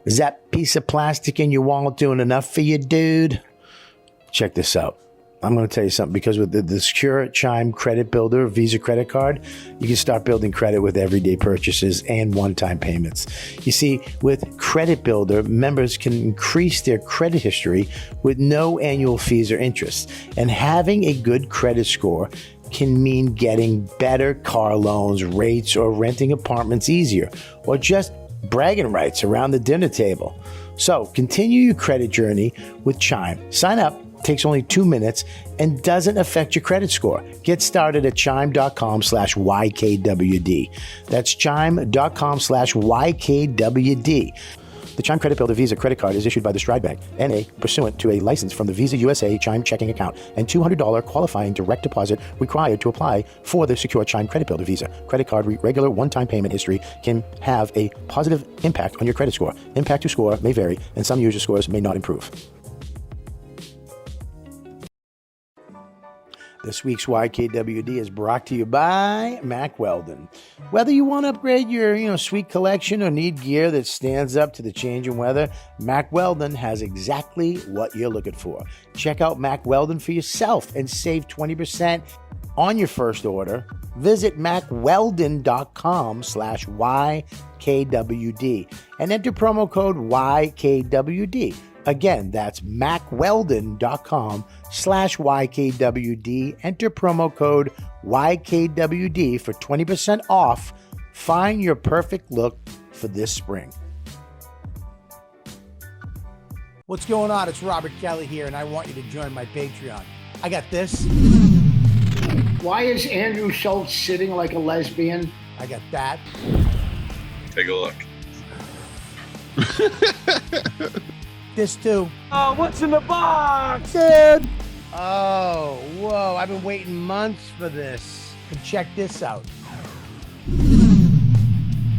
Is that piece of plastic in your wallet doing enough for you, dude? Check this out. I'm going to tell you something, because with the secure Chime credit builder Visa credit card, you can start building credit with everyday purchases and one-time payments. You see, with Credit Builder, members can increase their credit history with no annual fees or interest. And having a good credit score can mean getting better car loans, rates, or renting apartments easier, or just bragging rights around the dinner table. So continue your credit journey with Chime. Sign up. Takes only 2 minutes and doesn't affect your credit score. Get started at chime.com/YKWD. That's chime.com/YKWD. The Chime Credit Builder Visa credit card is issued by the Stride Bank, N.A., pursuant to a license from the Visa USA Chime checking account, and $200 qualifying direct deposit required to apply for the secure Chime Credit Builder Visa. Credit card regular one-time payment history can have a positive impact on your credit score. Impact to score may vary, and some user scores may not improve. This week's YKWD is brought to you by Mack Weldon. Whether you want to upgrade your sweet collection or need gear that stands up to the changing weather, Mack Weldon has exactly what you're looking for. Check out Mack Weldon for yourself and save 20% on your first order. Visit MackWeldon.com/YKWD and enter promo code YKWD. Again, that's MackWeldon.com/YKWD. Enter promo code YKWD for 20% off. Find your perfect look for this spring. What's going on? It's Robert Kelly here, and I want you to join my Patreon. I got this. Why is Andrew Schultz sitting like a lesbian? I got that. Take a look. This too. Oh, what's in the box? Dude. Oh, whoa. I've been waiting months for this. And check this out.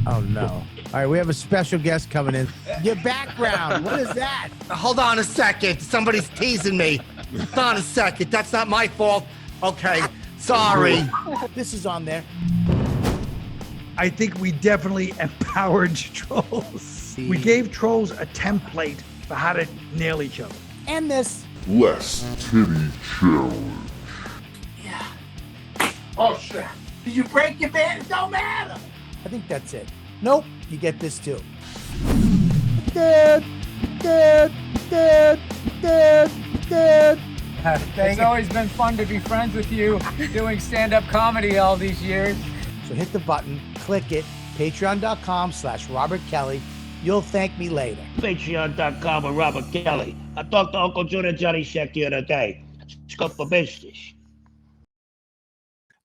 Oh, no. All right, we have a special guest coming in. Your background, what is that? Hold on a second. Somebody's teasing me. Hold on a second. That's not my fault. Okay, sorry. This is on there. I think we definitely empowered trolls. We gave trolls a template for how to nail each other. And this. Less titty challenge. Yeah. Oh, shit. Did you break your bed? It don't matter. I think that's it. Nope. You get this too. Dude. It's always been fun to be friends with you, doing stand-up comedy all these years. So hit the button, click it, patreon.com/Robert Kelly. You'll thank me later. Patreon.com with Robert Kelly. I talked to Uncle June and Johnny Sheck the other day. It's good for business.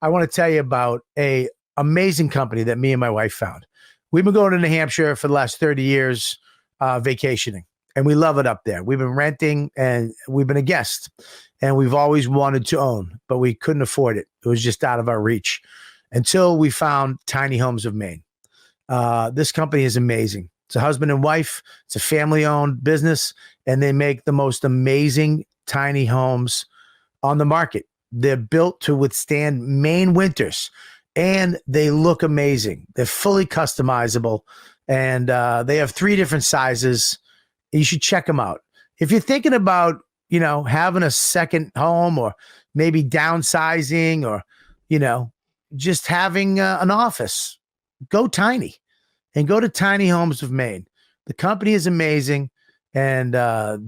I want to tell you about a amazing company that me and my wife found. We've been going to New Hampshire for the last 30 years, vacationing, and we love it up there. We've been renting, and we've been a guest, and we've always wanted to own, but we couldn't afford it. It was just out of our reach until we found Tiny Homes of Maine. This company is amazing. It's a husband and wife. It's a family-owned business, and they make the most amazing tiny homes on the market. They're built to withstand Maine winters, and they look amazing. They're fully customizable, and they have 3 different sizes. You should check them out. If you're thinking about, having a second home or maybe downsizing or, just having an office, go tiny. And go to Tiny Homes of Maine. The company is amazing, and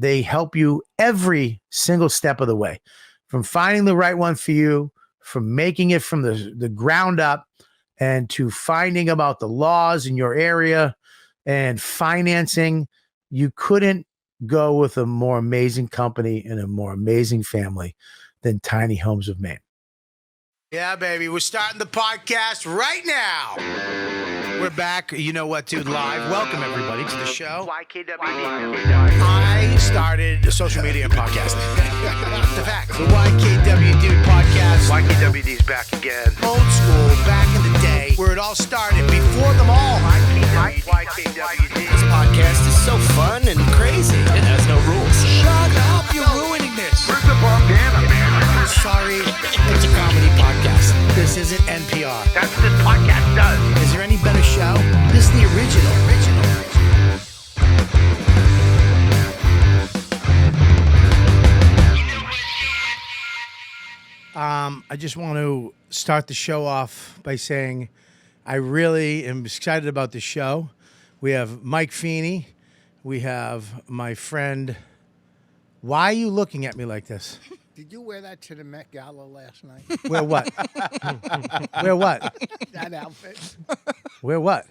they help you every single step of the way, from finding the right one for you, from making it from the ground up, and to finding about the laws in your area and financing. You couldn't go with a more amazing company and a more amazing family than Tiny Homes of Maine. Yeah, baby. We're starting the podcast right now. We're back. You know what, dude? Live. Welcome, everybody, to the show. YKWD. I started a social media and podcasting. The fact. The YKWD podcast. YKWD's back again. Old school, back in the day, where it all started, before them all. YKWD. This podcast is so fun and crazy. It has no rules. Shut up. You're ruining this. Where's the bandana, man? Sorry, it's a comedy podcast. This isn't NPR. That's what this podcast does. Is there any better show? This is the original. I just want to start the show off by saying I really am excited about the show. We have Mike Feeney. We have my friend. Why are you looking at me like this? Did you wear that to the Met Gala last night? Wear what? Wear what? That outfit. Wear what?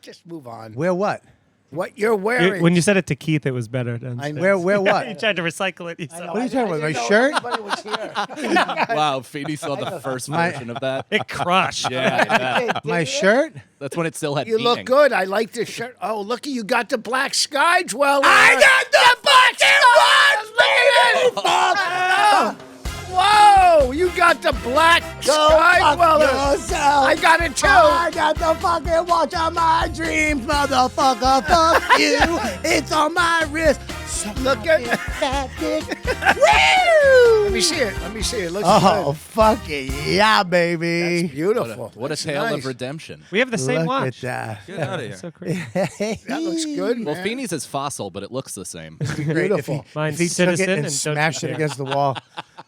Just move on. Wear what? What you're wearing. When you said it to Keith, it was better. I know. Wear what? You tried to recycle it. I What are you talking about? My didn't know shirt? anybody was here. Wow, Feeney saw the first version of that. It crushed. Yeah, My shirt? that's when it still had You look meaning. good. I like this shirt. Oh, looky, you got the black sky dweller. I got the Look at it. Whoa, you got the black sky dweller. I got it too. I got the fucking watch of my dreams, motherfucker. Fuck you. It's on my wrist. Look at Fat dick. Let me see it. Let me see it. Looks Oh, good. fuck it. Yeah, baby. That's beautiful. What a That's tale nice. of redemption. We have the same Look watch. at that. Get out of here. So crazy. That looks good, Well, man. Feeney's is fossil, but it looks the same. Great if he, Beautiful. Mine's if he took it Citizen and and smashed Don't it You Dare. against the wall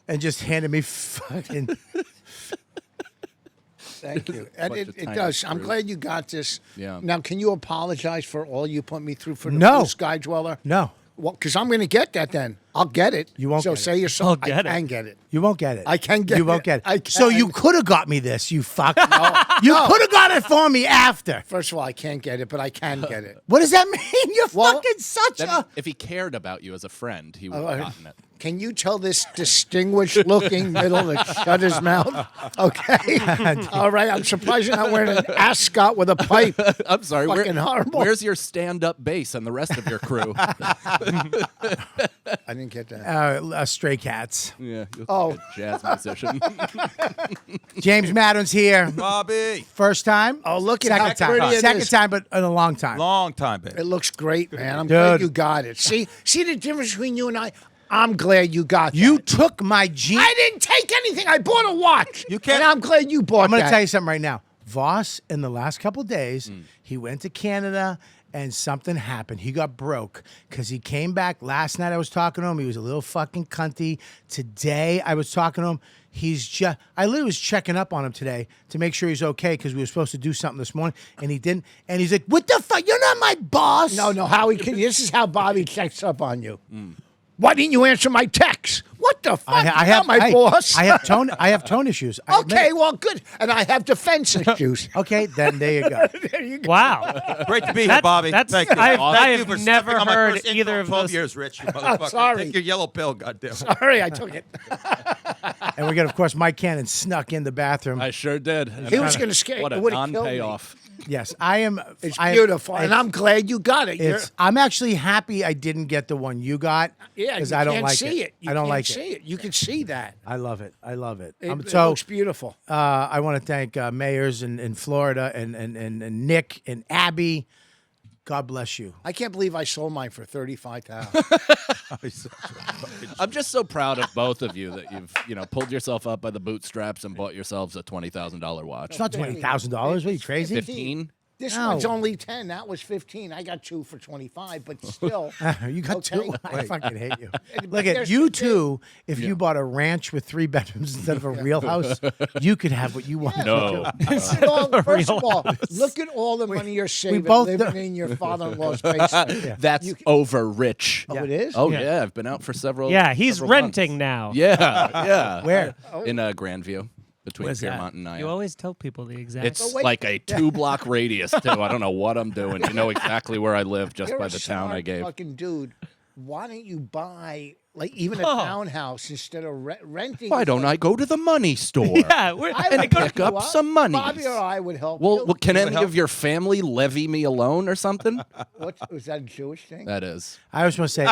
and just handed me fucking. Thank you. And Bunch it of tiny does. I'm screws. glad you got this. Yeah. Now, can you apologize for all you put me through for the No. Blue Sky Dweller? No, Well, because I'm going to get that then. I'll get it. You won't So get it. say you're sorry. I'll get I it. can get it. you won't get it. I can get You won't it. get it. I So you can. could have got me this, you fuck. You could have got it for me after. First of all, I can't get it, but I can get it. What does that mean? You're Well, fucking such Then a. if he cared about you as a friend, he would Oh, have gotten it. Can you tell this distinguished-looking middle to shut his mouth? Okay. All right. I'm surprised you're not wearing an ascot with a pipe. I'm sorry. Fucking horrible. Where's your stand-up bass and the rest of your crew? I didn't get that. Stray Cats. Yeah. you're Oh. like a jazz musician. James Mattern's here. Bobby. First time. Oh, look at Second how time. pretty it Second is. time, but in a long time. Long time, baby. It looks great, man. I'm glad Dude. you got it. See the difference between you and I? I'm glad you got You that. took my jeans. I didn't take anything. I bought a watch. You can't- And I'm glad you bought I'm going that. to tell you something right now. Voss, in the last couple of days, he went to Canada and something happened. He got broke because he came back. Last night I was talking to him. He was a little fucking cunty. Today I was talking to him. He's just, I literally was checking up on him today to make sure he's okay because we were supposed to do something this morning and he didn't. And he's like, what the fuck? You're not my boss. No, Howie, this is how Bobby checks up on you. Why didn't you answer my text? What the fuck? I You're have not my hey, boss. I have tone issues. I admit Okay, it. well, good. And I have defense issues. Okay, then there you go. There you go. Wow. Great to be here, Bobby. That's- Thank you. I Thank have you for never stepping on my heard first intro either in of 12 those- years, Rich. You motherfucker. Sorry. Take your yellow pill, goddamn. Sorry, I took it. And we got, of course, Mike Cannon snuck in the bathroom. I sure did. And He was going to scare. What It a would have killed me. non-payoff. Yes, I am. It's I am- beautiful, and I'm glad you got it. I'm actually happy I didn't get the one you got. Yeah, because you I don't can't like see it. You I don't can't like see it. it. You can see that. I love it. I love it. It So looks beautiful. I want to thank mayors in Florida and Nick and Abby. God bless you. I can't believe I sold mine for $35,000. I'm just so proud of both of you that you've pulled yourself up by the bootstraps and bought yourselves a $20,000 watch. It's not $20,000. What are you crazy? 15. This No. one's only 10. That was 15. I got 2 for 25, but still. You got Okay. two. I fucking hate you. But Look at there's you the two. If you bought a ranch with 3 bedrooms instead of a real house, you could have what you want. No. Look at all- First of all, look at all the money you're saving both living do. in your father-in-law's basement. That's You- over rich. Oh, it is? Oh yeah, I've been out for several. Yeah, he's several renting months. now. Yeah. Where? In Grandview, between Where's that? Piermont and Nyack. You always tell people the exact. It's wait. like a 2-block radius too. I don't know what I'm doing. You know exactly where I live just You're by a the town I smart gave. fucking dude. Why don't you buy even a Oh. townhouse instead of renting? Why don't I go to the money store? yeah, we're, I and would pick you up some money? Bobby or I would help Well, you. well, can any of your family levy me a loan or something? What was that a Jewish thing? That is. I was going to say,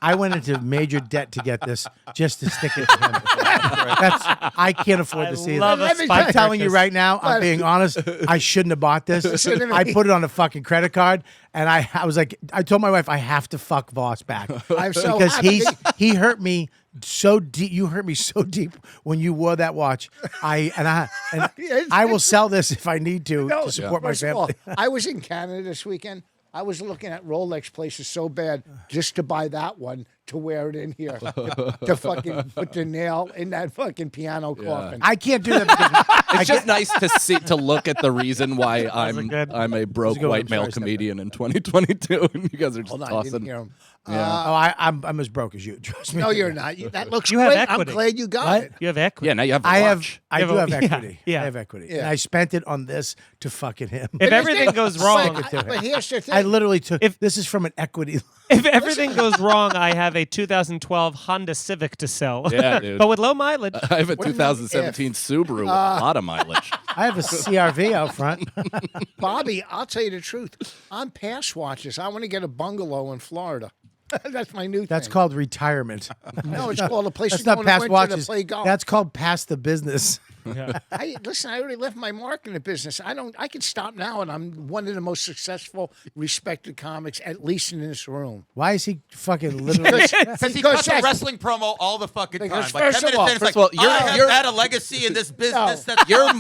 I went into major debt to get this just to stick it to him. I can't afford to see love that. a I'm spike telling you purchase. right now, I'm being honest, I shouldn't have bought this. Listen to me. I put it on a fucking credit card, and I was like, I told my wife, I have to fuck Voss back. I'm so because happy. he hurt me so deep. You hurt me so deep when you wore that watch. I will sell this if I need to support my First of all, family. I was in Canada this weekend. I was looking at Rolex places so bad just to buy that one to wear it in here to fucking put the nail in that fucking piano coffin. I can't do that because It's just nice to look at the reason why good. I'm a broke good one. white I'm sorry, male step comedian in 2022, and you guys are just Hold on, I didn't tossing. hear him. I'm as broke as you. Trust me. No, you're not. That looks You have great. I'm equity. glad you got What? it. You have equity. Yeah, now you have. The I watch. I You do have have a- equity. yeah. I have equity, Yeah. and I spent it on this to fucking him. If everything goes wrong, But here's the thing. I literally took. This is from an equity. if everything goes wrong, I have a 2012 Honda Civic to sell. Yeah, dude. But with low mileage. I have a 2017 Subaru with a lot of mileage. I have a CRV out front. Bobby, I'll tell you the truth. I'm past watches. I want to get a bungalow in Florida. That's my new That's thing. called retirement. No, it's called a place That's to go not in the past winter watches. to play golf. That's called past the business. Listen, I already left my mark in the business. I can stop now, and I'm one of the most successful, respected comics, at least in this room. Why is he fucking literally? Because he cuts a wrestling promo all the fucking time. Because Like first 10 of all- minutes in, it's first of all, like, I have you're- had a legacy in this business. That's Your so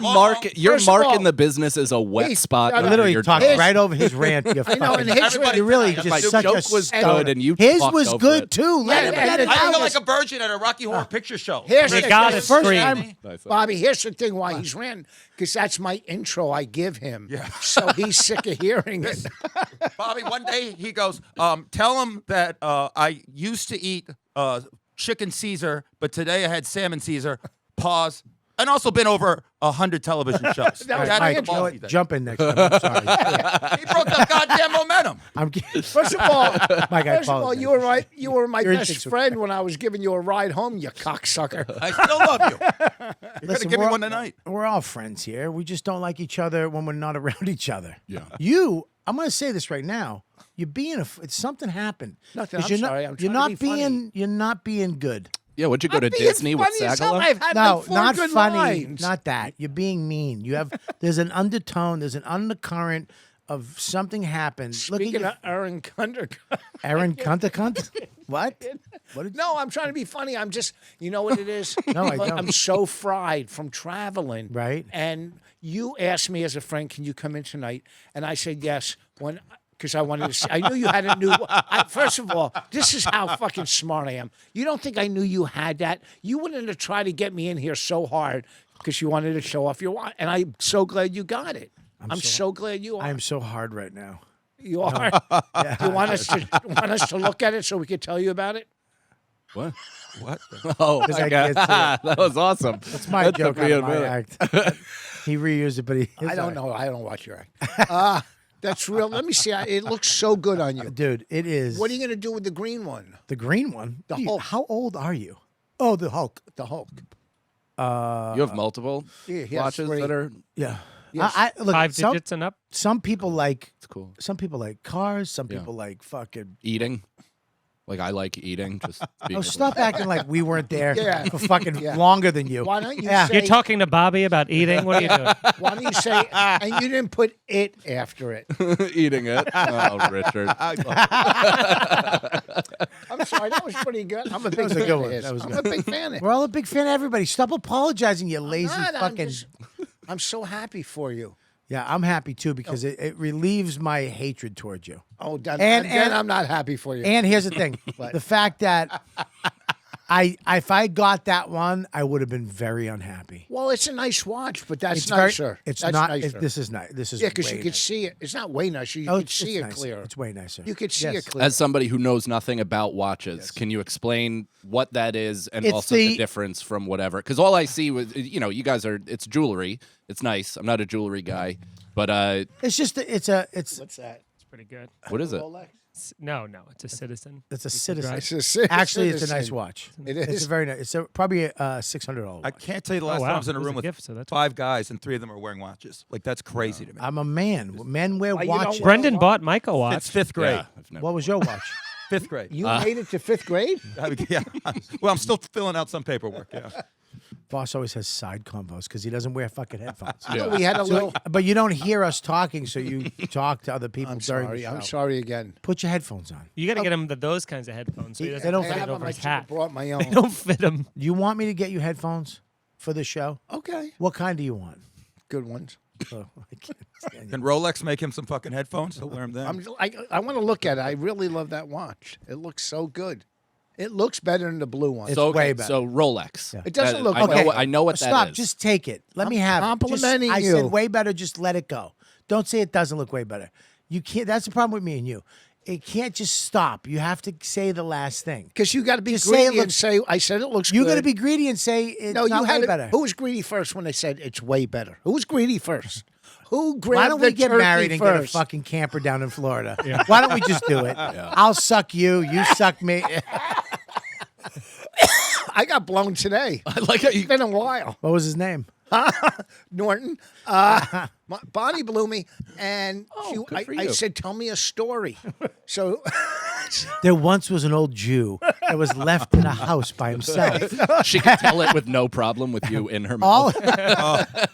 long. First of mark all, in the business is a wet he- spot. I under literally your talked tongue. right over his rant. You I know, fucking- and his Everybody you really tonight, just My such a joke was stoner. good, and you His talked was over good it. too. Let him Yeah, get it I out. feel like a virgin at a Rocky Horror Picture Show. Here's You the gotta thing. First scream. time, Bobby, here's the thing why he's ranting, because that's my intro I give him. Yeah. So he's sick of hearing it. Bobby, one day he goes, tell him that I used to eat chicken Caesar, but today I had salmon Caesar. Pause. And also been over 100 television shows. That was That's my the intro. You know ballsy what? thing. Jump in next time. I'm sorry. He broke the goddamn momentum. I'm kidding. First of all, Mike, I first of all, apologize. you were my Your best instincts were- friend when I was giving you a ride home, you cocksucker. I still love you. You're going to Listen, give me we're- one tonight. We're all friends here. We just don't like each other when we're not around each other. Yeah. I'm going to say this right now. You're being it's something happened. Nothing. 'Cause I'm you're sorry. I'm you're trying not to be funny. being. You're not being good. Yeah, would you go to I'm being Disney with funny as hell. Sagala? I've had No, like 4 not good funny. lines. Not that. You're being mean. You have. There's an undertone. There's an undercurrent of something happened. Look at Speaking you, of Aaron Kunder. Aaron Cunt. What? What did No, I'm trying to be funny. I'm just, you know what it is? No, I don't. I'm so fried from traveling. Right. And you asked me as a friend, can you come in tonight? And I said yes. Because I wanted to see. I knew you had a new. First of all, this is how fucking smart I am. You don't think I knew you had that? You wouldn't have tried to get me in here so hard because you wanted to show off your watch. And I'm so glad you got it. I'm so glad you are. I'm so hard right now. You are. You want us to look at it so we can tell you about it? What? What? Oh, 'Cause I my can't God. That was awesome. It's my That joke took me out a of my minute. act. He reused it, but he. I don't know. I don't watch your act. That's real. Let me see. It looks so good on you. Dude, it is. What are you going to do with the green one? The green one? The Dude, Hulk. How old are you? Oh, the Hulk. The Hulk. You have multiple Yeah, he has watches 3. that are. Yeah. Yes. I look. 5 some, digits and up. some people like. It's cool. Some people like cars. Some Yeah. people like fucking. Eating. Like I like eating. Just being Oh, stop acting like we weren't there Yeah. for fucking Yeah. longer than you. Why don't you Yeah. say? You're talking to Bobby about eating? What are you doing? Why don't you say? And you didn't put it after it. eating it. Oh, Richard. I'm sorry. That was pretty good. I'm a big was a fan good of one. his. That was I'm good. a big fan of. We're all a big fan of everybody. Stop apologizing, you lazy Not, fucking. I'm so happy for you. Yeah, I'm happy too because it relieves my hatred towards you. Oh, then, And- then and- I'm not happy for you. And here's the thing: the fact that if I got that one, I would have been very unhappy. Well, it's a nice watch, but that's It's very- nicer. It's That's not. nicer. This is nice. This is Yeah, because way you could nicer. see it. It's not way nicer. You Oh, could see it nicer. clear. It's way nicer. You could see Yes. it clear. As somebody who knows nothing about watches, can you explain what that is and It's also the difference from whatever? Because all I see was, you guys are, it's jewelry. It's nice. I'm not a jewelry guy, but It's just it's What's that? It's pretty good. what is it? Rolex? No, it's a Citizen. a citizen. It's a ci- Actually, it's a nice citizen. watch. It It's is. a very nice. It's probably a $600 I watch. can't tell you the last wow. time I was in a It was room a with gift, so that's 5 guys and 3 of them are wearing watches. Like, that's crazy to me. I'm a man. Men wear Why you don't watches. wear- Brendan bought Mike a watch. It's 5th grade. Yeah, I've never- What was your watch? 5th grade. You made it to 5th grade? Yeah. Well, I'm still filling out some paperwork. Yeah. Boss always has side convos because he doesn't wear fucking headphones. No, we had a little. But you don't hear us talking, so you talk to other people I'm during sorry. the show. I'm sorry again. Put your headphones on. You got to get him those kinds of headphones so he doesn't They don't fit fit it over I his should have hat. brought my They own. don't fit him. Do you want me to get you headphones for the show? Okay. What kind do you want? Good ones. Oh, I can't stand you. Can Rolex make him some fucking headphones? He'll wear them then. I want to look at it. I really love that watch. It looks so good. It looks better than the blue one. It's So, way okay, better. so Rolex. It doesn't look I okay. know, I know what Stop. that is. Just take it. Let me have it. complimenting I you. said way better. Just let it go. Don't say it doesn't look way better. You can't. That's the problem with me and you. It can't just stop. You have to say the last thing. Because you got to be Just say it greedy and looks- say, I said it looks You good. got to be greedy and say it's No, not you had way to, better. Who was greedy first when they said it's way better? Who was greedy first? Who grabbed Why don't we the get turkey married and get a first? fucking camper down in Florida? Why don't we just do it? I'll suck you. You suck me. I got blown today. I like how It's you. been a while. What was his name? Norton. Bonnie blew me, and good for I you. said, tell me a story. So There once was an old Jew that was left in a house by himself. She could tell it with no problem with you in her mouth.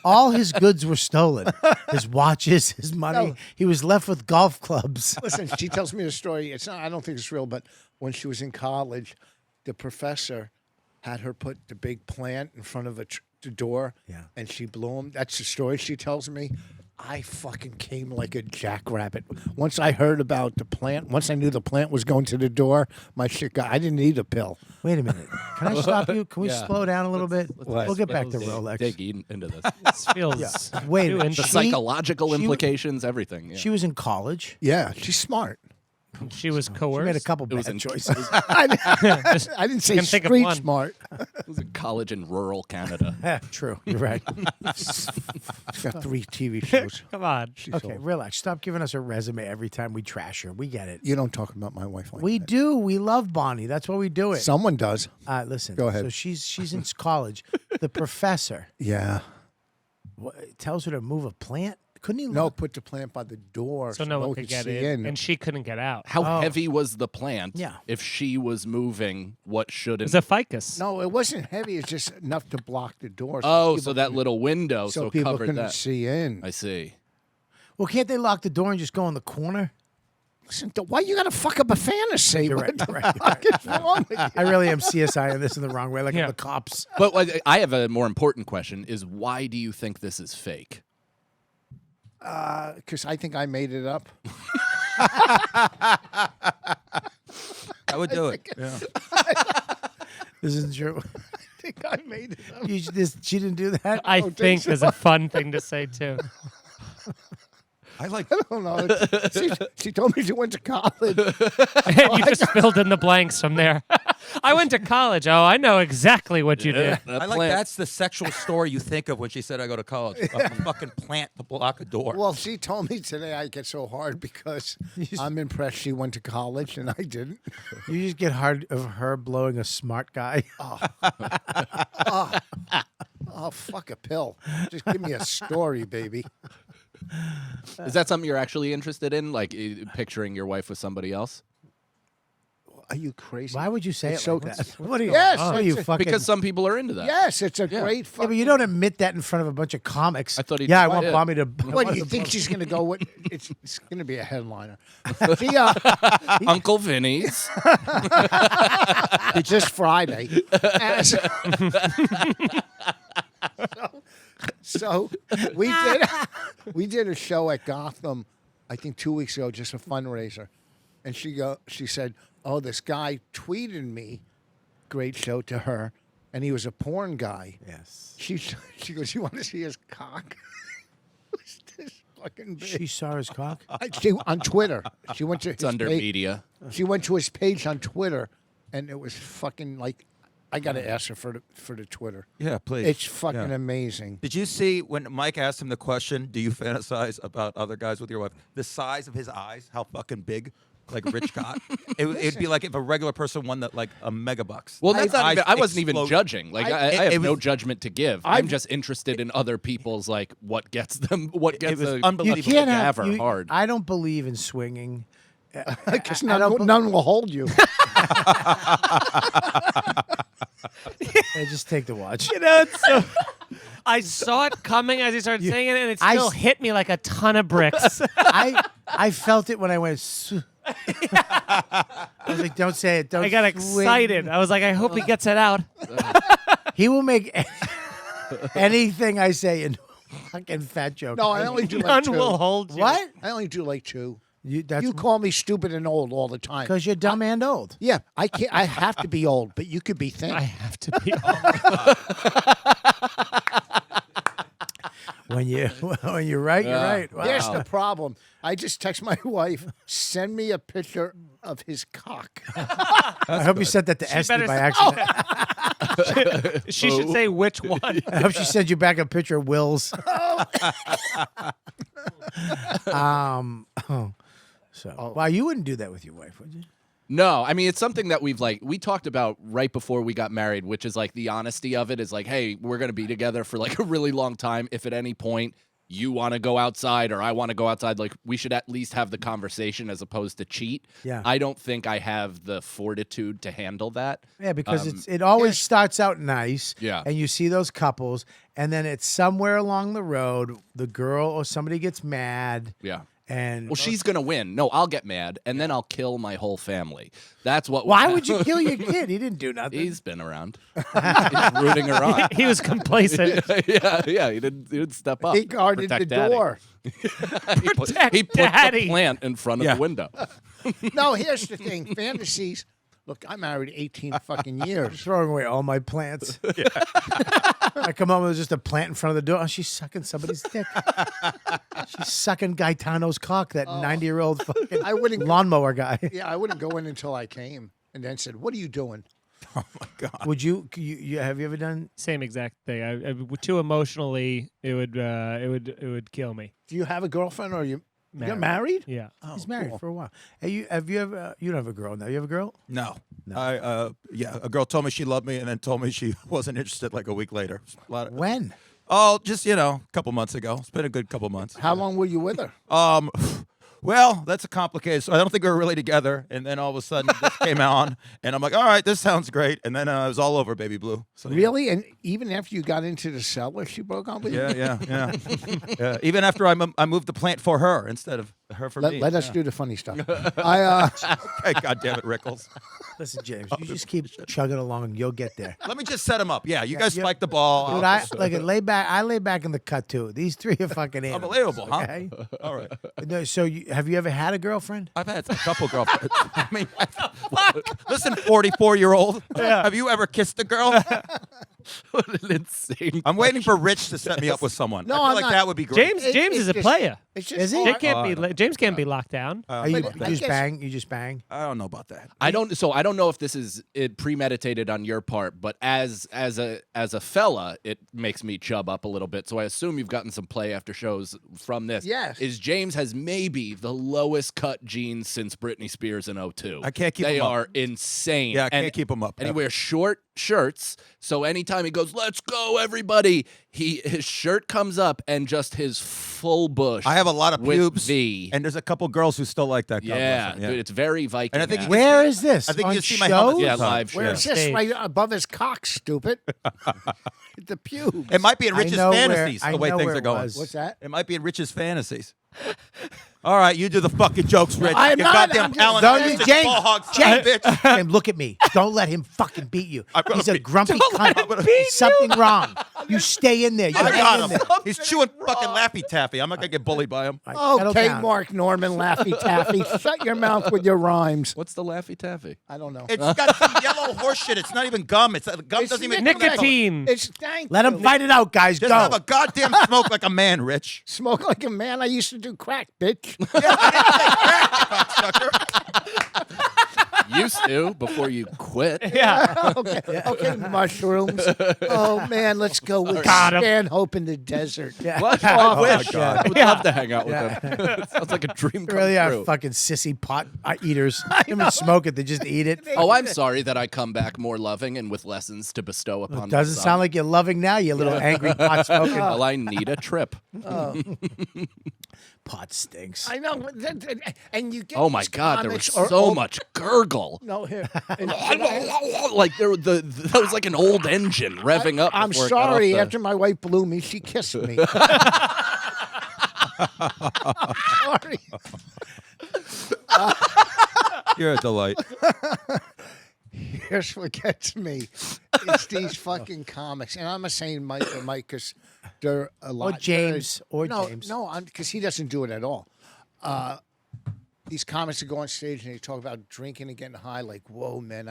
All his goods were stolen. His watches, his money. No. He was left with golf clubs. listen, she tells me a story. It's not. I don't think it's real, but when she was in college, the professor had her put the big plant in front of the door, and she blew him. That's the story she tells me. I fucking came like a jackrabbit. Once I heard about the plant, once I knew the plant was going to the door, my shit got. I didn't need a pill. Wait a minute. Can I stop you? Can we Yeah. slow down a little bit? Let's We'll get back to dig- Rolex. Dig into this. This feels Wait a too minute. The She- psychological she- implications, everything. Yeah. She was in college. Yeah, she's smart. She was She coerced. made a couple was bad in- choices. I didn't say Can think of street one. smart. It was in college in rural Canada. Yeah, true. You're right. She's got 3 TV shows. Come on. Okay, relax. Stop giving us a resume every time we trash her. We get it. You don't talk about my wife like We that. do. We love Bonnie. That's why we do it. Someone does. Listen. Go ahead. So she's in college. The professor Yeah. tells her to move a plant. Couldn't he? No, put the plant by the door So no one could could get see in, and she couldn't get out. How heavy was the plant? Yeah. If she was moving, what It shouldn't? was a ficus. No, it wasn't heavy. It's just enough to block the door. Oh, people so that couldn't- little window, so, people covered couldn't that. see in. I see. Well, can't they lock the door and just go in the corner? Listen, why you got to fuck up a fantasy? You're What right, the you're right, fuck is wrong with you? I really am CSI in this in the wrong way, like Yeah. I'm the cops. But I have a more important question: is why do you think this is fake? Because I think I made it up. I would do it. This isn't true. I think I made it up. She didn't do that. I think is a fun thing to say too. I like. I don't know. She told me she went to college. You just filled in the blanks from there. I went to college. Oh, I know exactly what you did. That I like plant- that's the sexual story you think of when she said I go to college. A fucking plant to block a door. Well, she told me today I get so hard because I'm impressed she went to college and I didn't. You just get hard of her blowing a smart guy. Oh, fuck a pill. Just give me a story, baby. Is that something you're actually interested in, like picturing your wife with somebody else? Are you crazy? Why would you say It's it so like that? What are you? Yes, what are it's you a- fucking? Because some people are into that. Yes, it's a great yeah, fucking... but you don't admit that in front of a bunch of comics. I thought he- Yeah, I want yeah. Bobby to. What do you think she's going to go with? It's going to be a headliner. She, Uncle Vinny's. it's just Friday. As- so we did a show at Gotham, I think 2 weeks ago, just a fundraiser, and she said, "Oh, this guy tweeted me, great show to her, and he was a porn guy." Yes. She goes, "You want to see his cock?" It was this fucking big. She saw his cock. She, on Twitter. She went to It's his under page. media. She went to his page on Twitter, and it was fucking like, I got to ask her for the Twitter. Yeah, please. It's fucking Yeah. amazing. Did you see when Mike asked him the question, do you fantasize about other guys with your wife? The size of his eyes, how fucking big, like Rich got. It'd be like if a regular person won that like a megabucks. Well, that's not Eyes even, I wasn't even explode. judging. Like I it have no was- judgment to give. I'm just interested in other people's like what gets them, what gets was a You unbelievable. can't gaver have. hard. I don't believe in swinging. Because I don't none will hold you. Hey, just take the watch. You know, it's so. I saw it coming as he started saying it, and it still hit me like a ton of bricks. I felt it when I went. I was like, "Don't say it." Don't. I got swing." excited. I was like, I hope he gets it out. He will make anything I say into a fucking fat joke. No, I only do like None two. will hold you. What? I only do like two. That's You call me stupid and old all the time. because you're dumb and old. Yeah, I can't. I have to be old, but you could be thin. I have to be. When you're right, you're right. Wow. Here's the problem. I just text my wife, send me a picture of his cock. I hope you sent that to Esty better by s- accident. She should say which one. I hope she sent you back a picture of Will's. Wow, you wouldn't do that with your wife, would you? No, I mean, it's something that we talked about right before we got married, which is like the honesty of it is like, hey, we're going to be together for like a really long time. If at any point you want to go outside or I want to go outside, like we should at least have the conversation as opposed to cheat. Yeah. I don't think I have the fortitude to handle that. Yeah, because it always starts out nice. Yeah. And you see those couples, and then it's somewhere along the road, the girl or somebody gets mad. Yeah. And Well, she's going to win. No, I'll get mad, and then I'll kill my whole famly. That's what. why would you kill your kid? He didn't do nothing. He's been around. He's rooting her on. He was complacent. yeah. He didn't step up. He guarded Protect the Daddy. door. He put Daddy. the plant in front of the window. No, here's the thing. Fantasies. Look, I married 18 fucking years. Throwing away all my plants. I come home, there's just a plant in front of the door. Oh, she's sucking somebody's dick. She's sucking Gaetano's cock, that 90-year-old fucking I wouldn't- lawnmower guy. Yeah, I wouldn't go in until I came and then said, what are you doing? Would you have you ever done? Same exact thing. I too emotionally, it would kill me. Do you have a girlfriend or you're Married. married? Yeah. He's married for a while. Have you ever? You don't have a girl now. You have a girl? No. A girl told me she loved me and then told me she wasn't interested like a week later. When? Oh, just, a couple months ago. It's been a good couple months. How long were you with her? Well, that's a complicated. So I don't think we were really together. And then all of a sudden this came on and I'm like, all right, this sounds great. And then it was all over, Baby Blue. So, yeah. Really? And even after you got into the cellar, she broke up with you? Yeah. Yeah. Even after I moved the plant for her instead of her for me. Let us do the funny stuff. I Okay, God damn it, Rickles. Listen, James, you just keep chugging along. You'll get there. Let me just set him up. Yeah, you guys spike the ball. Dude, I'll I just- lay back. I lay back in the cut too. These three are fucking animals. Unbelievable, huh? Okay? All right. No, so have you ever had a girlfriend? I've had a couple girlfriends. I mean, listen, 44-year-old. Have you ever kissed a girl? What an insane. I'm waiting for Rich to set me up with someone. No, I feel I'm like not. that would be great. James is a player. it's just Is he? hard. James can't be locked down. Are you, but you I just guess- bang? You just bang? I don't know about that. I don't know if this is premeditated on your part, but as a fella, it makes me chub up a little bit. So I assume you've gotten some play after shows from this. Yes. Is James has maybe the lowest cut jeans since Britney Spears in 02. I can't keep They them up. are insane. Yeah, I can't keep them up. And he wears short shirts, so anytime he goes, "Let's go, everybody," his shirt comes up and just his full bush. I have a lot of with pubes, V. and there's a couple girls who still like that. God bless Yeah, them. dude, it's very Viking. And I think ass. Where is this? I think On you see my shows? helmet. Yeah, live show. Where's this? Stage. Right above his cock, stupid. The pubes. It might be in I Rich's know where- fantasies I the way know things where are it going. was. What's that? It might be in Rich's fantasies. All right, you do the fucking jokes, Rich. I'm you not, goddamn I'm just- Alan Don't James, you, James? ball hog son of a James, bitch. James, look at me. Don't let him fucking beat you. I'm gonna He's a beat- grumpy Don't let him cunt. beat Something wrong. You stay in there. You I hang got in him. there. He's chewing fucking Laffy Taffy. I'm not gonna get bullied by him. All right, settle Okay, down. Mark Norman, Laffy Taffy. Shut your mouth with your rhymes. What's the Laffy Taffy? I don't know. It's got some yellow horse shit. It's not even gum. It's the gum It's doesn't even come that color. Nicotine. It's thank Let you. him fight it out, guys. Just Go. have a goddamn smoke like a man, Rich. Smoke like a man. I used to do crack, bitch. Used to before you quit. Yeah. Okay, mushrooms. Oh man, let's go with Got 'em. Stanhope in the desert. What? Oh, I wish. God. I would love to hang out with him. Sounds like a dream They come really are true. fucking sissy pot eaters. They don't even smoke it. They just eat it. Oh, I'm sorry that I come back more loving and with lessons to bestow upon my Doesn't son. sound like you're loving now, you little angry pot smoking. Well, I need a trip. Pot stinks. I know, and you get Oh my these God, there was comics so much gurgle. No, here. Like that was like an old engine revving up. I'm before it got off sorry. the- After my wife blew me, she kissed me. Sorry. You're a delight. Here's what gets me. It's these fucking comics. And I'm not saying Mike or Mike because they're a lot. James. Or no, James. No, because he doesn't do it at all. these comics that go on stage and they talk about drinking and getting high. Like, whoa, man,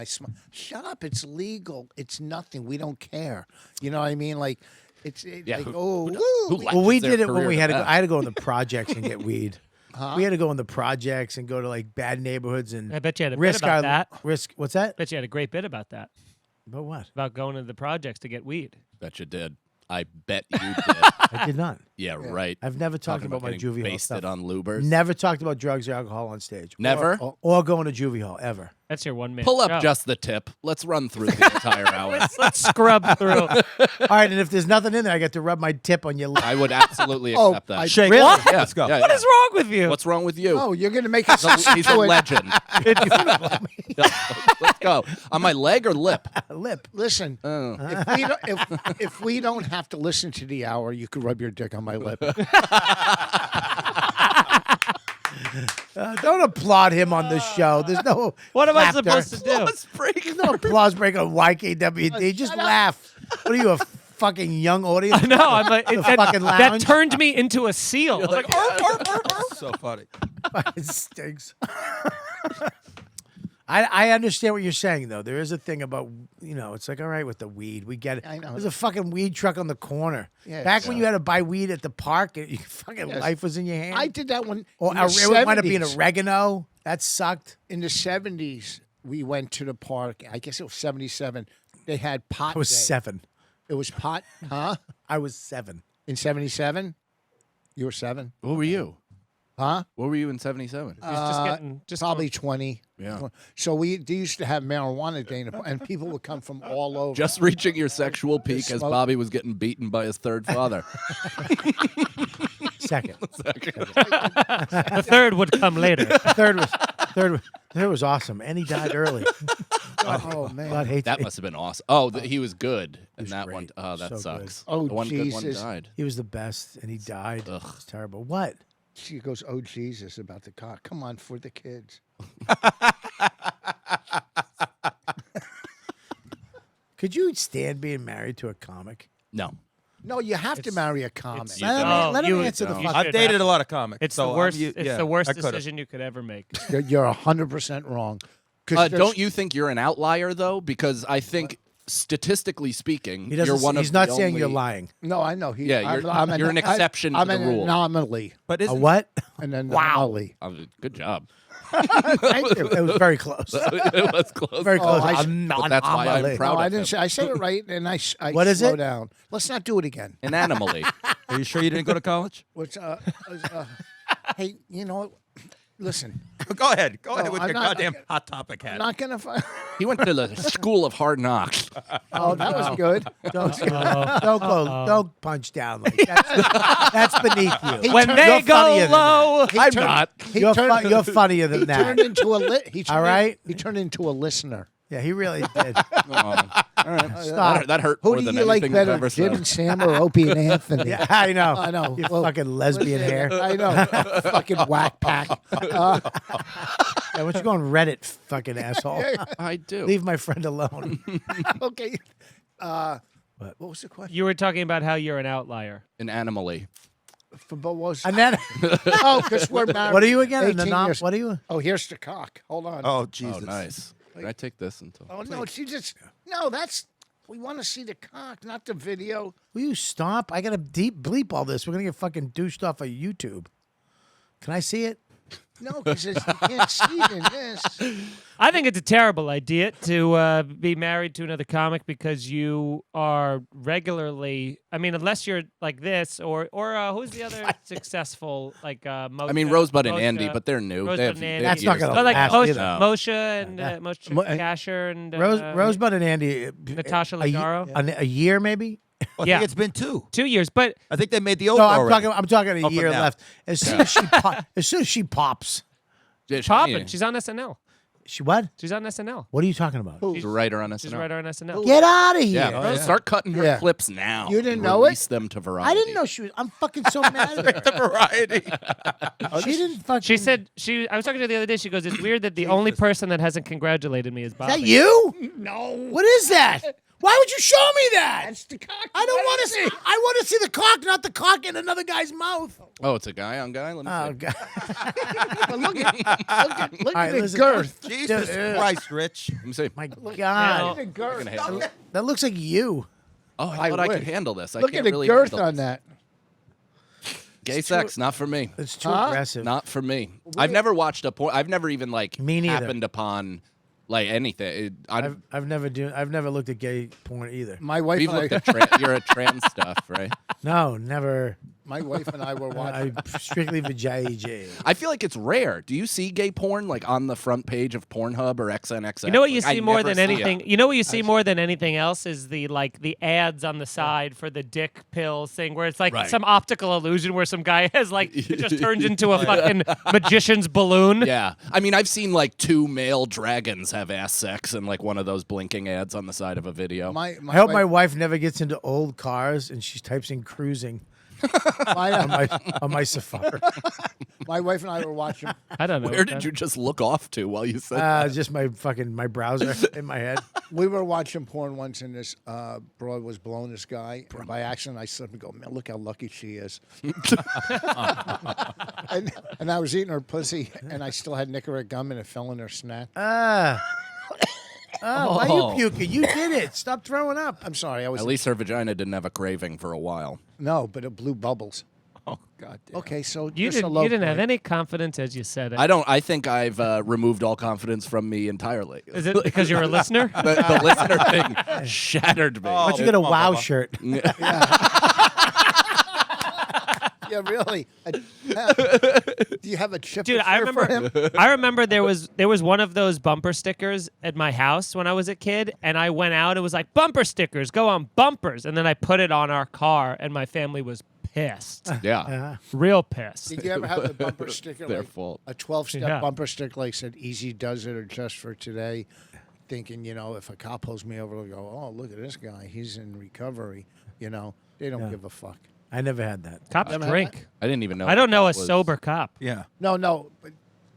shut up. It's legal. It's nothing. We don't care. You know what I mean? Like, like, oh, woo. Well, we did it when we had to go. I had to go in the projects and get weed. We had to go in the projects and go to like bad neighborhoods and I bet you had a bit about that. What's that? Bet you had a great bit about that. About what? About going to the projects to get weed. Bet you did. I bet you did. I did not. Yeah, right. I've never talked about my getting juvie hall basted stuff. on lubers. Never talked about drugs or alcohol on stage. Never? Or going to juvie hall, ever. That's your 1 minute. Pull up show. just the tip. Let's run through the entire hour. Let's scrub through. All right, and if there's nothing in there, I get to rub my tip on your lip. I would absolutely accept that. Shake. Really? What? Yeah, Let's go. yeah, What yeah. is wrong with you? What's wrong with you? Oh, you're going to make us He's a legend. Let's go. On my leg or lip? Lip. Listen, Oh. if we don't have to listen to the hour, you could rub your dick on my lip. Don't applaud him on the show. There's no. What am I laughter. supposed to do? There's no applause break on YKWD. Just laugh. What are you, a fucking young audience? I know. I'm like, The that, fucking that lounge? turned me into a seal. I was like, So funny. It stinks. I understand what you're saying, though. There is a thing about, it's like, all right, with the weed. We get it. I know. There's a fucking weed truck on the corner. Yeah, Back when you had to buy weed at the park, your fucking life was in your hand. I did that one. Or in the it might have been 70s. oregano. That sucked. In the 70s, we went to the park. I guess it was 77. They had pot I was day. 7. It was pot, huh? I was 7. In 77? You were 7? What were you? Huh? What were you in 77? he's just getting Probably 20. Yeah. So they used to have marijuana day, and people would come from all over. Just reaching your sexual peak as smoke. Bobby was getting beaten by his third father. Second. the third would come later. Third was awesome, and he died early. Oh, man. God hates That me. must have been awesome. Oh, he was good. And was that great. one, oh, that So sucks. good. Oh, the one good one Jesus. died. He was the best, and he died. Ugh. It's terrible. What? She goes, oh, Jesus, about the cock. Come on, for the kids. Could you stand being married to a comic? No. No, you have to marry a comic. You don't. Let him you- answer the you fuck. I've should dated have- a lot of comics. It's so the worst. yeah, It's the worst I could've. decision you could ever make. You're 100% wrong. 'Cause there's- Don't you think you're an outlier, though? Because I think, statistically speaking, He you're doesn't. one He's of not the saying you're only- lying. No, I know. Yeah, you're an exception to I'm the an rule. anomaly. But A isn't what? An anomaly. Oh, good job. Thank you. It was very close. It was close. Very close. I- But that's why I'm Anomaly. proud No, of I didn't him. say. I said it right, and I What is slow it? down. Let's not do it again. An anomaly. Are you sure you didn't go to college? Which, hey, you know what? Listen, Go ahead. Go ahead No, with I'm your not- goddamn hot topic I'm hat. not gonna. He went to the school of hard knocks. Oh, that was good. Don't go. Don't punch down like that. That's beneath you. When You're they go funnier than that. low, I'm not. You're funnier than He that. turned into All right? He turned into a listener. Yeah, he really did. All right. Stop. That hurt Who more do than you like anything I've better, ever Jim said. and Sam or Opie and Anthony? Yeah, I know. I know. You Well, fucking lesbian hair. I know. Fucking whack pack. Yeah, why don't you go on Reddit, fucking asshole? I do. Leave my friend alone. Okay. What was the question? you were talking about how you're an outlier. An anomaly. What was? And then, Oh, because we're married. what are you again? 18 years. What are you? Oh, here's the cock. Hold on. Oh, Oh, Jesus. nice. Can I take this until? Oh, no, she just. No, that's. We want to see the cock, not the video. Will you stop? I gotta deep bleep all this. We're gonna get fucking douched off of YouTube. Can I see it? No, because you can't see it in this. I think it's a terrible idea to be married to another comic because you are regularly. I mean, unless you're like this or who's the other successful like? Moshe, I mean, Rosebud and Moshe- Andy, but they're new. Rosebud They have, and they Andy. have That's not years gonna to Oh, like last go. Moshe, either. Moshe and Moshe Mo- Kasher and Rosebud and Andy. Natasha a ye- Leggero? A year maybe. Well, I Yeah. think it's been 2. 2 years, but I think they made the oath No, already. I'm talking a Up year and down. left. As soon as she pops, Yeah, she- popping. She's on SNL. she what? She's on SNL. What are you talking about? She's a writer on SNL. She's a writer on SNL. Get out of here! Yeah, start cutting her Yeah. clips now. You didn't and know it? Release them to Variety. I didn't know she was. I'm fucking so mad at her. Variety. She didn't fucking. She said I was talking to her the other day. She goes, "It's weird that the only person that hasn't congratulated me is Is Bobby." that you? No. What is that? Why would you show me that? That's the cock. I don't want to see. I want to see the cock, not the cock in another guy's mouth. Oh, it's a guy on guy. Let me Oh see. God! But look at All right, the listen. girth. Jesus Christ, Rich. Let me see. My Look at God, the girth. Fucking handle it. that looks like you. Oh, I thought I could wish. handle this. I Look can't at the really girth handle on this. that. Gay sex, not for me. It's too Huh? aggressive. Not for me. I've never watched a porn. I've never even like Me neither. happened upon like anything. I've never looked at gay porn either. My wife We've and looked I, at you're a trans stuff, right? No, never. my wife and I were watching. I strictly vajay. I feel like it's rare. Do you see gay porn like on the front page of Pornhub or XNXX? You know what you Like, I see more never than see it. anything. You know what you see more than anything else is the ads on the side for the dick pills thing, where it's like Right. some optical illusion where some guy has like it just turns into a fucking magician's balloon. Yeah, I mean, I've seen like 2 male dragons have ass sex in like one of those blinking ads on the side of a video. My I hope wife, my wife never gets into old cars and she types in cruising on my Safari. my wife and I were watching. I don't know. Where did you just look off to while you said that? Just my browser in my head. We were watching porn once, and this broad was blowing this guy. And by accident, I slipped and go, man, look how lucky she is. and I was eating her pussy, and I still had Nicorette gum, and it fell in her snack. Why are you puking? You did it. Stop throwing up. I'm sorry. I was At least her vagina didn't have a craving for a while. no, but it blew bubbles. Oh, God damn. Okay, so You just a didn't. low You didn't have point. any confidence as you said it. I think I've removed all confidence from me entirely. Is it because you're a listener? The listener thing shattered me. Why don't you get a come on, WoW Bubba. shirt? Yeah, really. Do you have a chip? Dude, I for him? remember there was one of those bumper stickers at my house when I was a kid, and I went out. It was like bumper stickers, go on bumpers, and then I put it on our car, and my family was pissed, Yeah, real pissed. Did you ever have the bumper sticker? Their like fault. A 12-step Yeah. bumper sticker, like said "Easy Does It" or "Just for Today," thinking, if a cop pulls me over, they'll go, "Oh, look at this guy. He's in recovery." They don't give a fuck. I never had that. Cops Never had drink. I didn't even know. I don't know a that was- sober cop. Yeah. No, but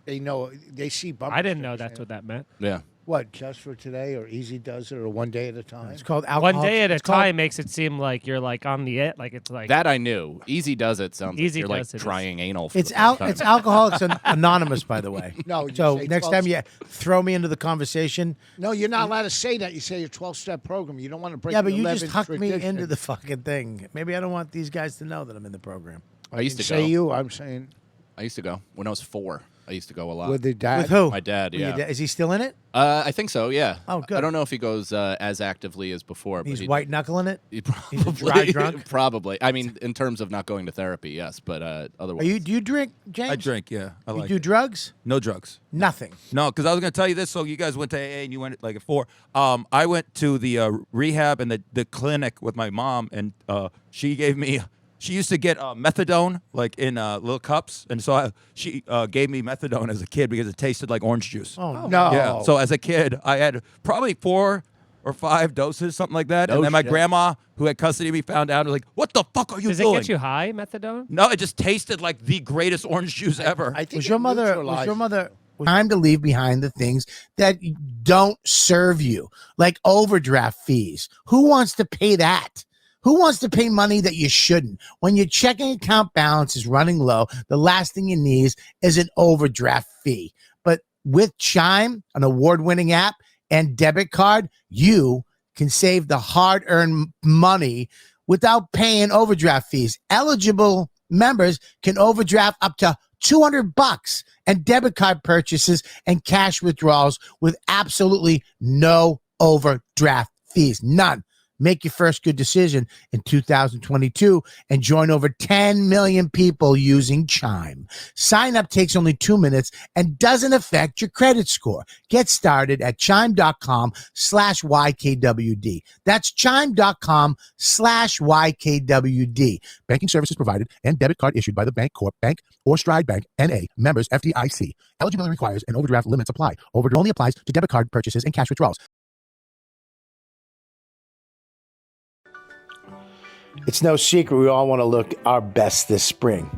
they know. They see bumper. I didn't know stickers, that's what that meant. Yeah. What, Just for Today or Easy Does It or One Day at a Time? It's called alcohol. One day at a it's called- time makes it seem like you're like on the it, like it's like That I knew. Easy does it sounds Easy like you're does like it. trying anal. For It's the first time. It's Alcoholics Anonymous, by the way. No, you So say next 12 time you throw me into the conversation, No, you're not allowed to say that. You say your 12-step program. You don't want to break. yeah, but the you just 11 hucked me tradition. into the fucking thing. Maybe I don't want these guys to know that I'm in the program. I used to Say go. you. I'm saying I used to go when I was 4. I used to go a lot. with the dad. With who? My dad, With your yeah. da- Is he still in it? I think so. Yeah. Oh, good. I don't know if he goes as actively as before. He's but white knuckling it. He He's a probably, dry drunk? Probably. I mean, in terms of not going to therapy, yes, but otherwise. Do you drink, James? I drink, yeah. I You like do it. drugs? No drugs. Nothing. No, because I was going to tell you this. So you guys went to AA and you went like at 4. I went to the rehab and the clinic with my mom, and she gave me. She used to get methadone like in little cups, and so she gave me methadone as a kid because it tasted like orange juice. Oh, No. Yeah. So as a kid, I had probably 4 or 5 doses, something like that. No and then my shit. grandma, who had custody of me, found out and was like, "What the fuck are you does doing?" it get you high, methadone? No, it just tasted like the greatest orange juice ever. I think Was it your mother? neutralizes- Time to leave behind the things that don't serve you, like overdraft fees. Who wants to pay that? Who wants to pay money that you shouldn't? When your checking account balance is running low, the last thing you need is an overdraft fee. But with Chime, an award-winning app, and debit card, you can save the hard-earned money without paying overdraft fees. Eligible members can overdraft up to $200 and debit card purchases and cash withdrawals with absolutely no overdraft fees. None. Make your first good decision in 2022 and join over 10 million people using Chime. Sign up takes only 2 minutes and doesn't affect your credit score. Get started at chime.com/YKWD. That's chime.com/YKWD. Banking services provided and debit card issued by the Bank Corp Bank or Stride Bank NA, members FDIC. Eligibility requires and overdraft limits apply. Overdraft only applies to debit card purchases and cash withdrawals. It's no secret we all want to look our best this spring.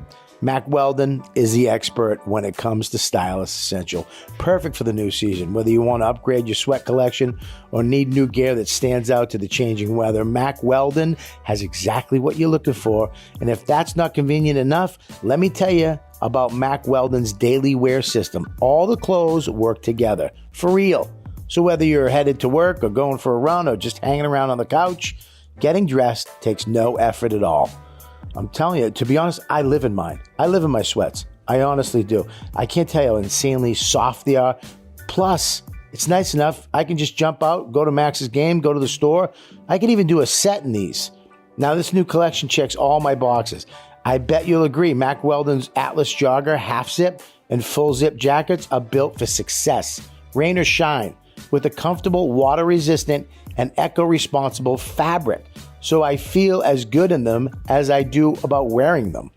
Mack Weldon is the expert when it comes to stylist essential. Perfect for the new season. Whether you want to upgrade your sweat collection or need new gear that stands out to the changing weather, Mack Weldon has exactly what you're looking for. And if that's not convenient enough, let me tell you about Mack Weldon's daily wear system. All the clothes work together, for real. So whether you're headed to work or going for a run or just hanging around on the couch, getting dressed takes no effort at all. I'm telling you, to be honest, I live in mine. I live in my sweats. I honestly do. I can't tell you how insanely soft they are. Plus, it's nice enough. I can just jump out, go to Max's game, go to the store. I can even do a set in these. Now, this new collection checks all my boxes. I bet you'll agree. Mack Weldon's Atlas Jogger, half zip, and full zip jackets are built for success, rain or shine, with a comfortable, water-resistant, and eco-responsible fabric. So I feel as good in them as I do about wearing them.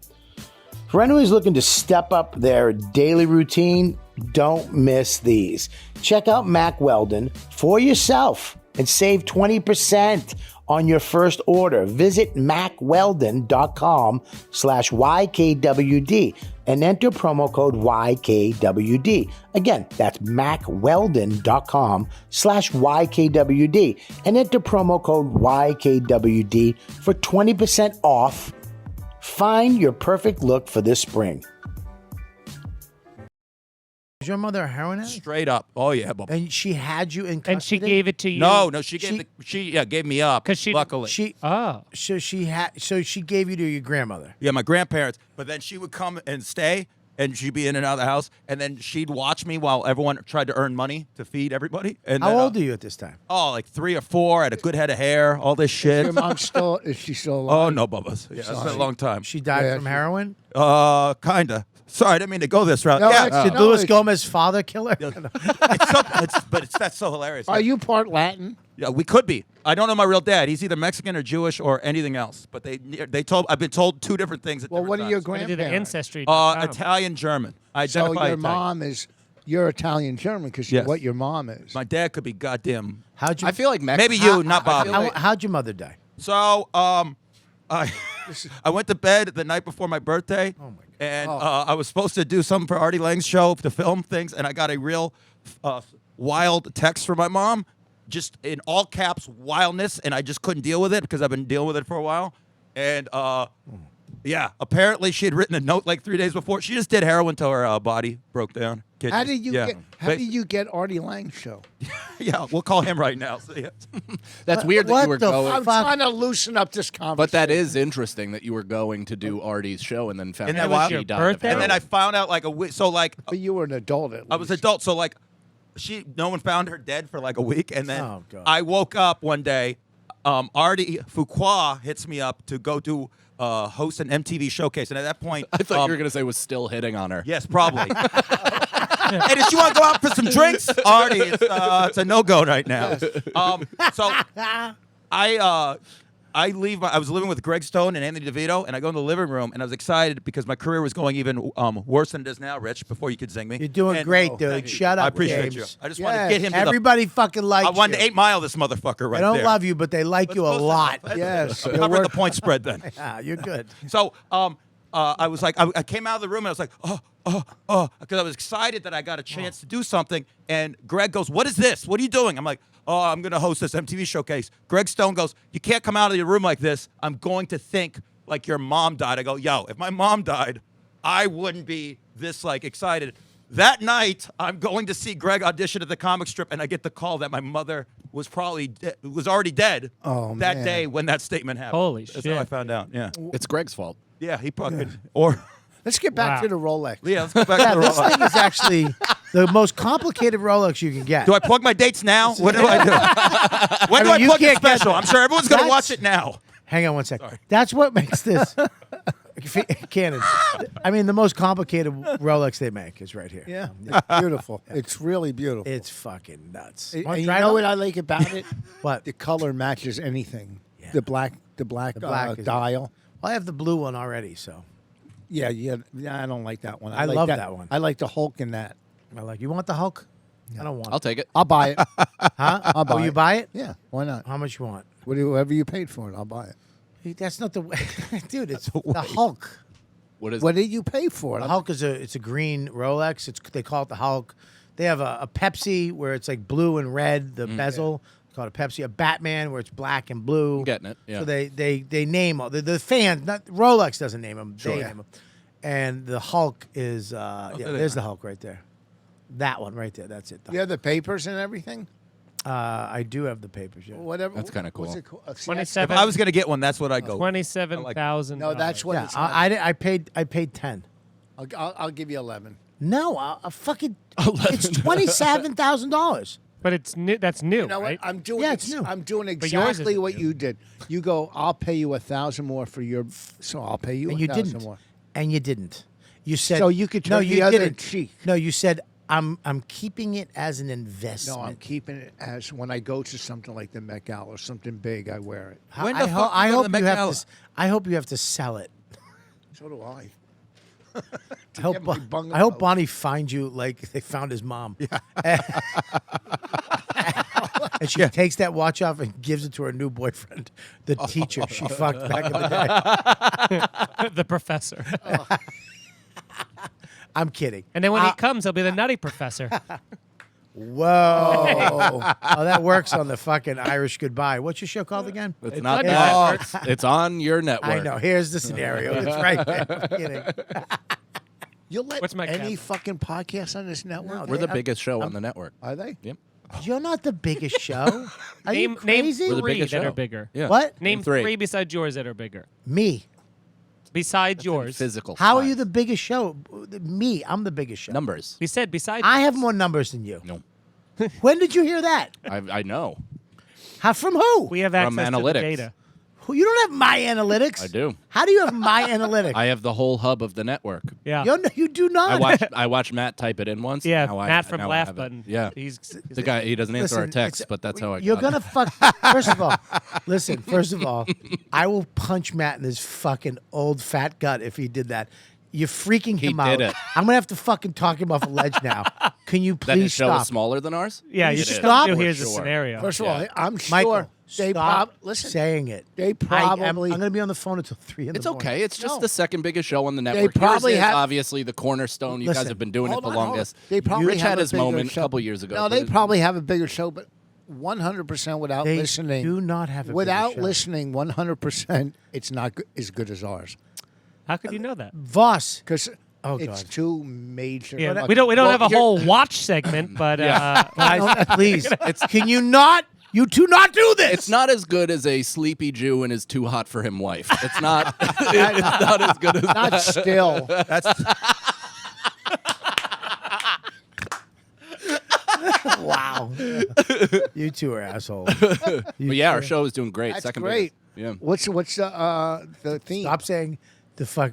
For anyone who's looking to step up their daily routine, don't miss these. Check out Mack Weldon for yourself and save 20% on your first order. Visit MackWeldon.com/YKWD and enter promo code YKWD. Again, that's MackWeldon.com/YKWD and enter promo code YKWD for 20% off. Find your perfect look for this spring. Is your mother a heroin addict? Straight up. Oh yeah. But And she had you in custody? And she gave it to you. no, she gave me up. 'Cause she- luckily. Oh. So she gave you to your grandmother. Yeah, my grandparents. But then she would come and stay, and she'd be in and out of the house, and then she'd watch me while everyone tried to earn money to feed everybody. And How then, old are you at this time? Oh, like 3 or 4. Had a good head of hair. All this shit. Your mom still is she still Oh alive? no, Bubba's. Yeah, it's been a long time. She died Yeah, from she- heroin? Kinda. Sorry, I didn't mean to go this route. No, yeah, it's- Did no, Luis it's- Gomez father kill her? that's so hilarious. Are you part Latin? Yeah, we could be. I don't know my real dad. He's either Mexican or Jewish or anything else. But I've been told 2 different things. At Well, what different are your times. What did the grandparents? ancestry? Italian German. I So identify your Italian. mom is you're Italian German because Yes. what your mom is. My dad could be goddamn. How'd you? I feel like Maybe you, not Bob. How'd your mother die? So, I went to bed the night before my birthday, and I was supposed to do something for Artie Lang's show to film things, and I got a real wild text from my mom, just in all caps, wildness, and I just couldn't deal with it because I've been dealing with it for a while, and yeah, apparently she had written a note like 3 days before. She just did heroin till her body broke down. How did you Yeah. get? How did you get Artie Lang's show? Yeah, we'll call him right now. So, yeah. That's weird that what you were the going. I'm Fuck. trying to loosen up this conversation. But that is interesting that you were going to do Artie's show and then found And that out was she your died of birthday? And then I heroin. found out like a week. So like But you were an adult at least. I was adult, so like no one found her dead for like a week, and then Oh, God. I woke up one day. Artie Fuqua hits me up to go do host an MTV showcase, and at that point, I thought you were going to say was still hitting on her. yes, probably. Hey, does she want to go out for some drinks? Artie, it's a no-go right now. So I leave. I was living with Greg Stone and Anthony DeVito, and I go in the living room, and I was excited because my career was going even worse than it is now. Rich, before you could zing me, You're doing And- great, oh, dude. thank you. Shut up, I appreciate James. you. I just wanted to get him. To Everybody fucking likes I wanted you. to 8 Mile this motherfucker right They don't there. love you, but they like you a Let's post lot. that. Yes, you're Cover the work- point spread then. Yeah, you're good. So I was like, I came out of the room and I was like, because I was excited that I got a chance to do something. And Greg goes, "What is this? What are you doing?" I'm like, "Oh, I'm going to host this MTV showcase." Greg Stone goes, "You can't come out of your room like this. I'm going to think like your mom died." I go, "Yo, if my mom died, I wouldn't be this like excited." That night, I'm going to see Greg audition at the comic strip, and I get the call that my mother was was already dead Oh, that man. day when that statement happened. Holy That's shit. how I found out. Yeah, It's Greg's fault. yeah, he probably or Let's get back Wow. to the Rolex. yeah. Let's go back Yeah, to the this Rolex. thing is actually the most complicated Rolex you can get. Do I plug my dates now? What do I do? When do I I mean, you plug the can't get special? that. I'm sure everyone's going to That's- watch it now. Hang on one second. That's what makes this canon. I mean, the most complicated Rolex they make is right here. Yeah, it's beautiful. It's really beautiful. It's fucking nuts. And Wanna you try it know on? what I like about it? What? The color matches anything. Yeah. The black black is- dial. Well, I have the blue one already, so Yeah, I don't like that one. I like love that one. I like the Hulk in that. I like. You want the Hulk? I don't want. I'll take it. I'll buy it. Huh? I'll buy you it. buy it? Yeah, why not? How much you want? Whatever you paid for it, I'll buy it. That's not the way, dude. It's the Hulk. What is What did you pay for The it? Hulk it's a green Rolex. They call it the Hulk. They have a Pepsi where it's like blue and red, the bezel. Called a Pepsi. A Batman where it's black and blue. I'm getting it. Yeah. So they name all the fans. Not Rolex doesn't name them. Sure. They name them. And the Hulk is there's the Hulk right there. That one right there. That's it. You have the papers and everything. I do have the papers. Yeah. Whatever. That's kinda what's cool. it called? See, 27. If I was gonna get one, that's what I'd go. $27,000. No, that's what Yeah, it's. I paid 10. I'll give you 11. No, I fucking it's $27,000. But it's new. That's new, You know right? what? I'm doing. Yeah, it's new. I'm doing But yours exactly isn't what new. you did. You go. I'll pay you 1,000 more for your. So I'll pay you. And you 1,000 didn't. more. And you didn't. You said So you could turn you the other didn't. cheek. No, you said I'm keeping it as an investment. No, I'm keeping it as when I go to something like the Met Gala or something big, I wear it. When I, the ho- fuck I you go to hope the Met you have Gala? to. I hope you have to sell it. So do I. I hope, get my I bungalow. hope Bonnie finds you like they found his mom. Yeah. And she takes that watch off and gives it to her new boyfriend, the teacher she fucked back in the day. The professor. I'm kidding. And then when he comes, he'll be the nutty professor. Whoa. Oh, that works on the fucking Irish Goodbye. What's your show called again? It's It's not on that. your It's, it's on your network. I know. Here's the scenario. It's right there. I'm kidding. You'll let What's my any cap? fucking podcast on this network? We're the biggest show on the network. Are they? Yep. You're not the biggest show. Are you Name crazy? We're the three biggest that show. are bigger. Yeah. What? Name three. three besides yours that are bigger. Me. Besides yours. Physical. How are size. you the biggest show? Me. I'm the biggest show. Numbers. We said besides. I have more numbers than you. No. When did you hear that? I know. How from who? We have From access to the analytics. data. Who? You don't have my analytics. I do. How do you have my analytics? I have the whole hub of the network. Yeah. You do not. I watched Matt type it in once. Yeah, Now Matt from now I Laugh have it. Button. Yeah. He's The guy, he doesn't answer our Listen, texts, it's- but that's how I You're got gonna it. fuck. First of all, listen. First of all, I will punch Matt in his fucking old fat gut if he did that. You're freaking He him did out. it. I'm gonna have to fucking talk him off a ledge now. Can you That his please show stop? is smaller than ours? yeah. You You should just stop. don't know here's the Sure. scenario. First of all, Yeah. I'm sure Michael, they stop listen. saying it. They I'm probably. gonna be on the phone until 3 in It's the morning. okay. It's just No. the second biggest show on the network. probably Yours is have- obviously the cornerstone. You guys Listen. have been doing it Hold the on, hold on. longest. They probably Rich have had a his bigger moment show. a couple years ago. No, but they it- probably have a bigger show, but 100% without They listening. do not have a bigger without show. listening 100%. It's not as good as ours How could you know that? Voss. because Oh, it's God. too major. Yeah, we don't have a whole watch segment, but Guys, please. Can you not? You do not do this. It's not as good as a sleepy Jew and his too hot for him wife. It's not. It's not as good as Not still. That's Wow. You two are assholes. But yeah, our show is doing great. That's Second great. biggest. Yeah. What's the theme? Stop saying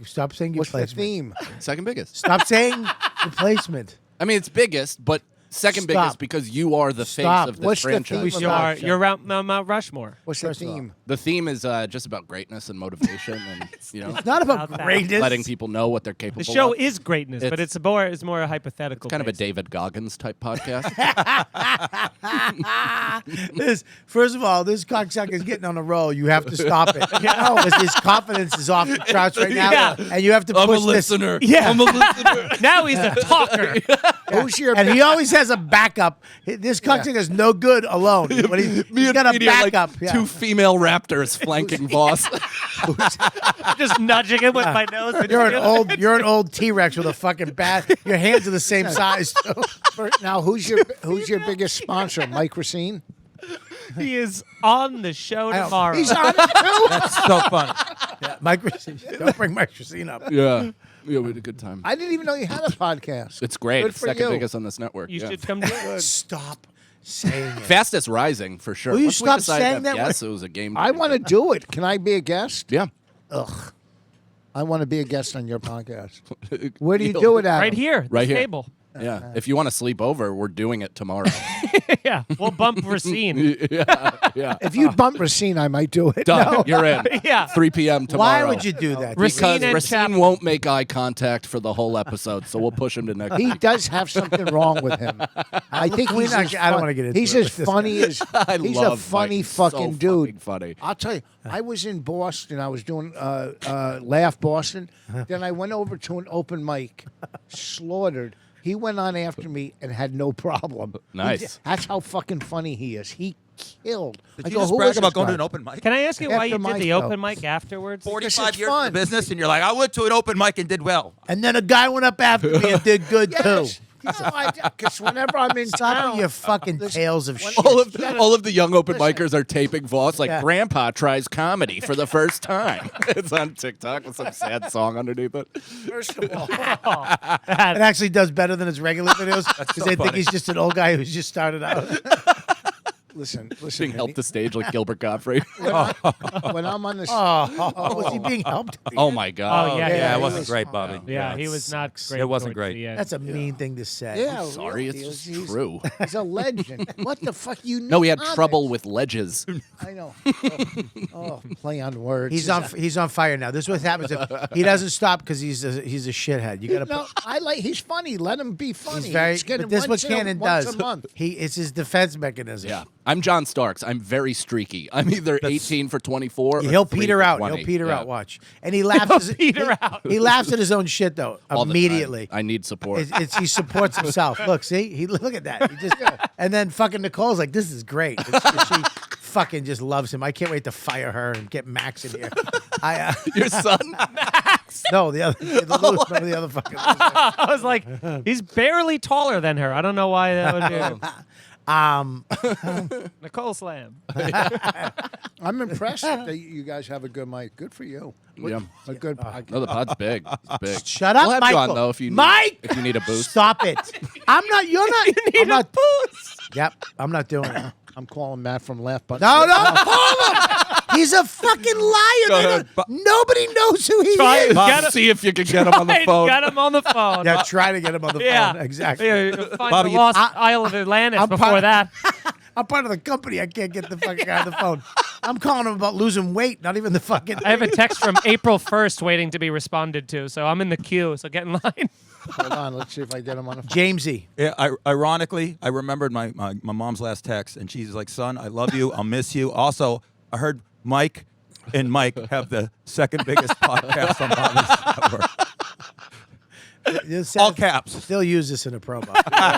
Stop saying your What's the placement. theme? Second biggest. Stop saying the placement. I mean, it's biggest, but second Stop. biggest because you are the Stop. face of this What's the franchise. theme? you're Mount Rushmore. What's the First of all, theme? The theme is just about greatness and motivation, and you know, It's not about About that. greatness. letting people know what they're capable The show of. is greatness, but It's- it's more a hypothetical. Kind of a based. David Goggins type podcast. First of all, this cocksucker is getting on a roll. You have to stop it. No, his confidence is off the charts right now, Yeah. and you have to push this. Yeah. I'm a listener. Now he's a talker. Who's your And he always has a backup. This cocksucker is no good alone. When he's got a Feeney are like backup. Yeah. two female raptors flanking Voss. Just nudging him with my nose. You're an old T-Rex with a fucking bat. Your hands are the same size. now? Who's your biggest sponsor? Mike Racine. He is on the show don't- tomorrow. He's on it too. that's so funny. Yeah, Mike Racine. Don't bring Mike Racine up. Yeah. Yeah, we had a good time. I didn't even know you had a podcast. It's great. Good It's for second you. biggest on this network. You yeah. should come to it. Stop saying it. Fastest rising for sure. Will you Once we stop decided saying to that? have guests, it was a game. I want to do it. Can I be a guest? Yeah. I want to be a guest on your podcast. Where do you do it at? Right here, Right this here. table. Yeah. If you want to sleep over, we're doing it tomorrow. Yeah, we'll bump Racine. yeah. If you bump Racine, I might do it. Done. No. You're in. Yeah. 3 p.m. tomorrow. Why would you do that? Because and Racine won't make eye contact for the whole episode, so we'll push him to next He week. does have something wrong with him. I think he's. I don't wanna get into He's it as with this funny as. He's a love funny Mike. fucking So dude. fucking funny. I'll tell you. I was in Boston. I was doing Laugh Boston. Then I went over to an open mic. Slaughtered. He went on after me and had no problem. Nice. That's how fucking funny he is. He killed. Did I you go, just "Who brag is about this going to guy?" an open mic? Can I ask you why After you did Mike, the though. open mic afterwards? 45 it's years in fun. the business, and you're like, I went to an open mic and did well. And then a guy went up after me and did good Yes. too. Because whenever I'm in Stop town, with your fucking tales of shit. All of the young open micers are taping Voss like Yeah. Grandpa tries comedy for the first time. It's on TikTok with some sad song underneath it. first of all, It actually does better than his regular videos because so they think funny. he's just an old guy who's just started out. listen, Being helped to stage like Gilbert Godfrey. when I'm on the Was he being helped? Oh my God. Oh, yeah, Yeah, he it wasn't was- great, Bobby. Yeah, he was not great. It wasn't towards great. the end. That's a mean thing to say. yeah, Sorry, really, it's just he's- true. He's a legend. What the fuck you? No, he had comics. trouble with ledges. I know. Oh, play on words. He's on fire now. This is what happens if he doesn't stop because he's a shithead. You got to. No, I like. He's funny. Let him be funny. He's very. It's getting But this is what once in a- Cannon once does. a month. It's his defense mechanism. Yeah. I'm John Starks. I'm very streaky. I'm either 18 for 24 or He'll 3 peter for out. 20. He'll peter Yeah. out. Watch, and he laughs. peter out. He laughs at his own shit though All the time. immediately. I need support. He supports himself. Look, see, look at that. He just and then fucking Nicole's like, this is great. She fucking just loves him. I can't wait to fire her and get Max in here. Your son? No, the other fucking. I was like, he's barely taller than her. I don't know why that would be. Nicole Slam. I'm impressed that you guys have a good mic. Good for you. Yeah. A good podcast. No, the pod's big. It's big. Shut up, we'll have Michael. you on, though, if you need, Mike! if you need a boost. Stop it. I'm not. You're not. I'm not. Yep, I'm not doing it. I'm calling Matt from Laugh Button. No, call him. He's a fucking liar. Go ahead. Nobody knows who he Try is. it. Bob, Gotta- see if you can get him on the Right, phone. Got him on the phone. Yeah, try to get him on the Yeah. phone. Exactly. Yeah, find Bobby, the you- lost Isle of Atlantis I'm before part- that. I'm part of the company. I can't get the fucking guy on the phone. I'm calling him about losing weight, not even the fucking. I have a text from April 1st waiting to be responded to, so I'm in the queue. So get in line. Hold on. Let's see if I get him on the phone. Jamesy. Yeah, ironically, I remembered my mom's last text, and she's like, "Son, I love you. I'll miss you." Also, I heard Mike and Mike have the second biggest podcast on Bobby's network. All caps. Still use this in a promo.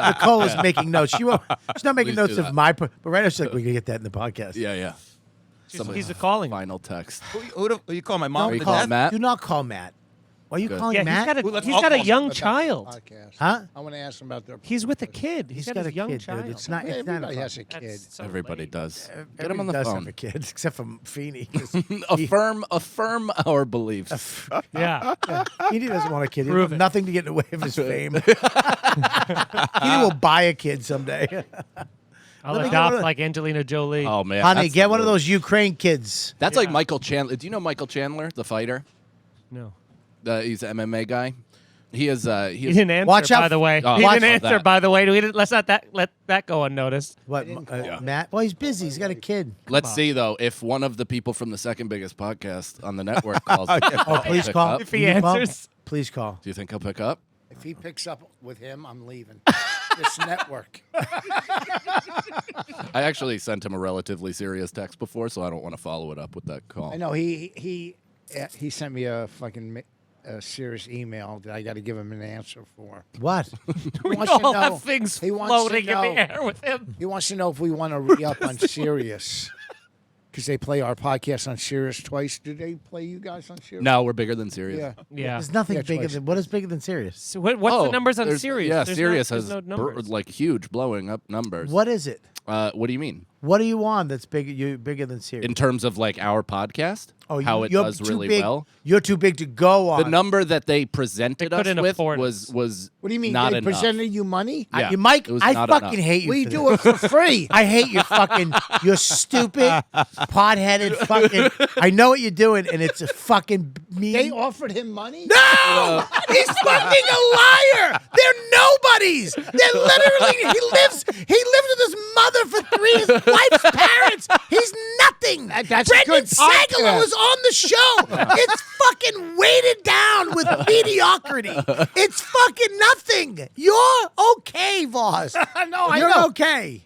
Nicole is making notes. She's not making Please notes do of that. my. But right now she's like, we can get that in the podcast. Yeah, yeah. He's a calling. Final text. Who do you call my mom? Don't you to call death? Matt? Do not call Matt. Why are you Good. calling Yeah, Matt? let's he's all got a call young About child. podcast. Huh? I want to ask him about their. He's with a kid. He's got got a a young kid, child. dude. It's not. It's not Everybody a has a kid. That's so Everybody late. does. Get Everybody him on the does phone. have a kid, except for Feeney. Affirm our beliefs. Yeah. Feeney doesn't want a kid. He Prove wants it. nothing to get in the way of his fame. Feeney will buy a kid someday. I'll Let me get adopt one of- like Angelina Jolie. Oh man, Honey, that's get the one of word. those Ukraine kids. That's like Michael Chandler. Do you know Michael Chandler, the fighter? No. He's an MMA guy. He is. He didn't answer, Watch out by the way. Oh, he watch didn't out answer, that. by the way. Let's not let that go unnoticed. What, Matt? Well, he's busy. He's got a kid. Let's see though if one of the people from the second biggest podcast on the network calls. Oh, please Pick call. up. If he Will you call? answers. Please call. Do you think he'll pick up? If he picks up with him, I'm leaving this network. I actually sent him a relatively serious text before, so I don't want to follow it up with that call. I know he sent me a fucking serious email that I got to give him an answer for. What? We wants to all know- have things he wants to floating in know- the air with him. He wants to know if we want to re-up on Sirius. Because they play our podcast on Sirius twice. Do they play you guys on Sirius? No, we're bigger than serious. Yeah. Yeah. There's nothing Yeah, bigger twice. than what is bigger than Sirius? So what's the numbers on there's- Sirius? Yeah, There's Sirius there's has no numbers. like huge blowing up numbers. What is it? What do you mean? What are you on that's bigger than Sirius? In terms of like our podcast? Oh, how it you're does too really big. well? You're too big to go on. The number that they presented They us couldn't with afford was What do you mean? not They enough. presented you money? Yeah, Mike, it was I not fucking enough. hate you. We for do it for free. I hate you fucking, you're stupid, pot-headed fucking, I know what you're doing, and it's a fucking me. They offered him money? No! He's fucking a liar! They're nobodies! They're literally, he lives with his mother for 3, his wife's parents. He's nothing! That's a Brendan good podcast. Sagalow is on the show! It's fucking weighted down with mediocrity. It's fucking nothing! You're okay, Voss. No, I You're know. okay.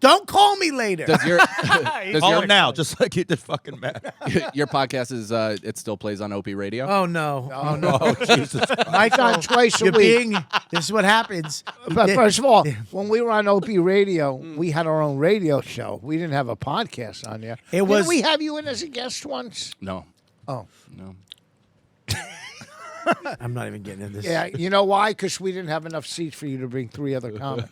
Don't call me later. Does your does Call your, him now, just like you did fucking Matt. your podcast is it still plays on OP Radio? Oh no! Oh no! Oh, Jesus. Mike, on twice a you're week. This is what happens. But first of all, when we were on OP Radio, we had our own radio show. We didn't have a podcast on there. It was- Didn't we have you in as a guest once? No. Oh. No. I'm not even getting into this. Yeah, you know why? Because we didn't have enough seats for you to bring 3 other comics.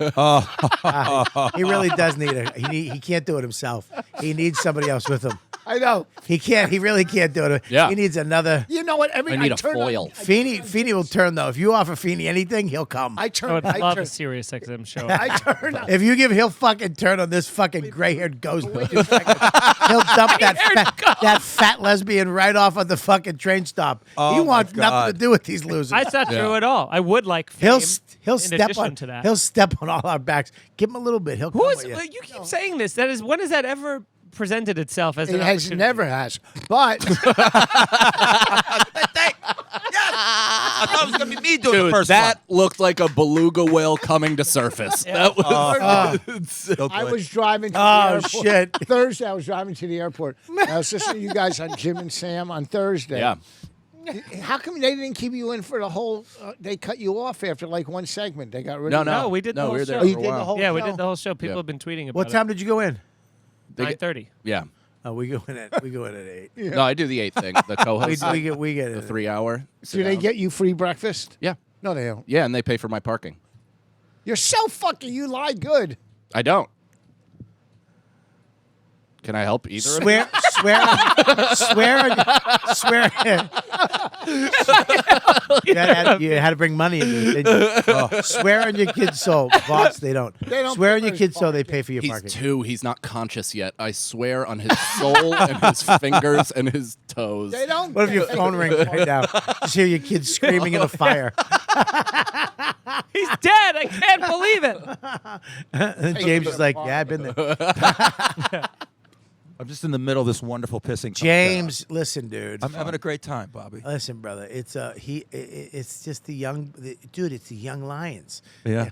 He really does need it. He can't do it himself. He needs somebody else with him. I know. He can't. He really can't do it. Yeah. He needs another. You know what? I need a foil. Feeney will turn though. If you offer Feeney anything, he'll come. I I would turn. I love turn. a Sirius XM show. I turn. If you he'll fucking turn on this fucking gray-haired ghost. He'll dump that fat lesbian right off of the fucking train stop. Oh, he wants my nothing God. to do with these losers. That's not true at all. I would like He'll fame he'll in step addition on to that. he'll step on all our backs. Give him a little bit. He'll come Who is? with you. You keep saying this. That is. When has that ever presented itself as It an has opportunity? never has. But I thought it was going to be me doing the Dude, first that looked like a beluga whale coming to surface. That was one. I was driving to the Oh, airport. shit. Thursday, I was driving to the airport. I was listening to you guys on Jim and Sam on Thursday. Yeah. How come they didn't keep you in for the whole? They cut you off after like one segment. They got rid No, of you. No, we did the No, whole we were show. there Oh, you for a did the while. whole Yeah, we show? did the whole show. People Yeah. have been tweeting about What it. time did you go in? 9:30. Yeah. Oh, we go in at 8. No, I do the 8 thing. The co-host. We get the it. 3-hour. Do they get you free breakfast? Yeah. No, they don't. Yeah, and they pay for my parking. You're so fucking. You lie good. I don't. Can I help either? of Swear. You had to bring money in. Didn't you? Oh, swear on your kid's soul, boss. They don't. They don't Swear pay on your for his kid's soul. They parking. pay for your He's parking. 2. He's not conscious yet. I swear on his soul and his fingers and his toes. They don't. What if your pay phone for rings his right now? Just hear your kid screaming in the fire. He's dead. I can't believe it. And James is like, "Yeah, I've been there." I'm just in the middle of this wonderful pissing. James, listen, dude. I'm having a great time, Bobby. Listen, brother. It's it's just dude. It's the young lions. Yeah.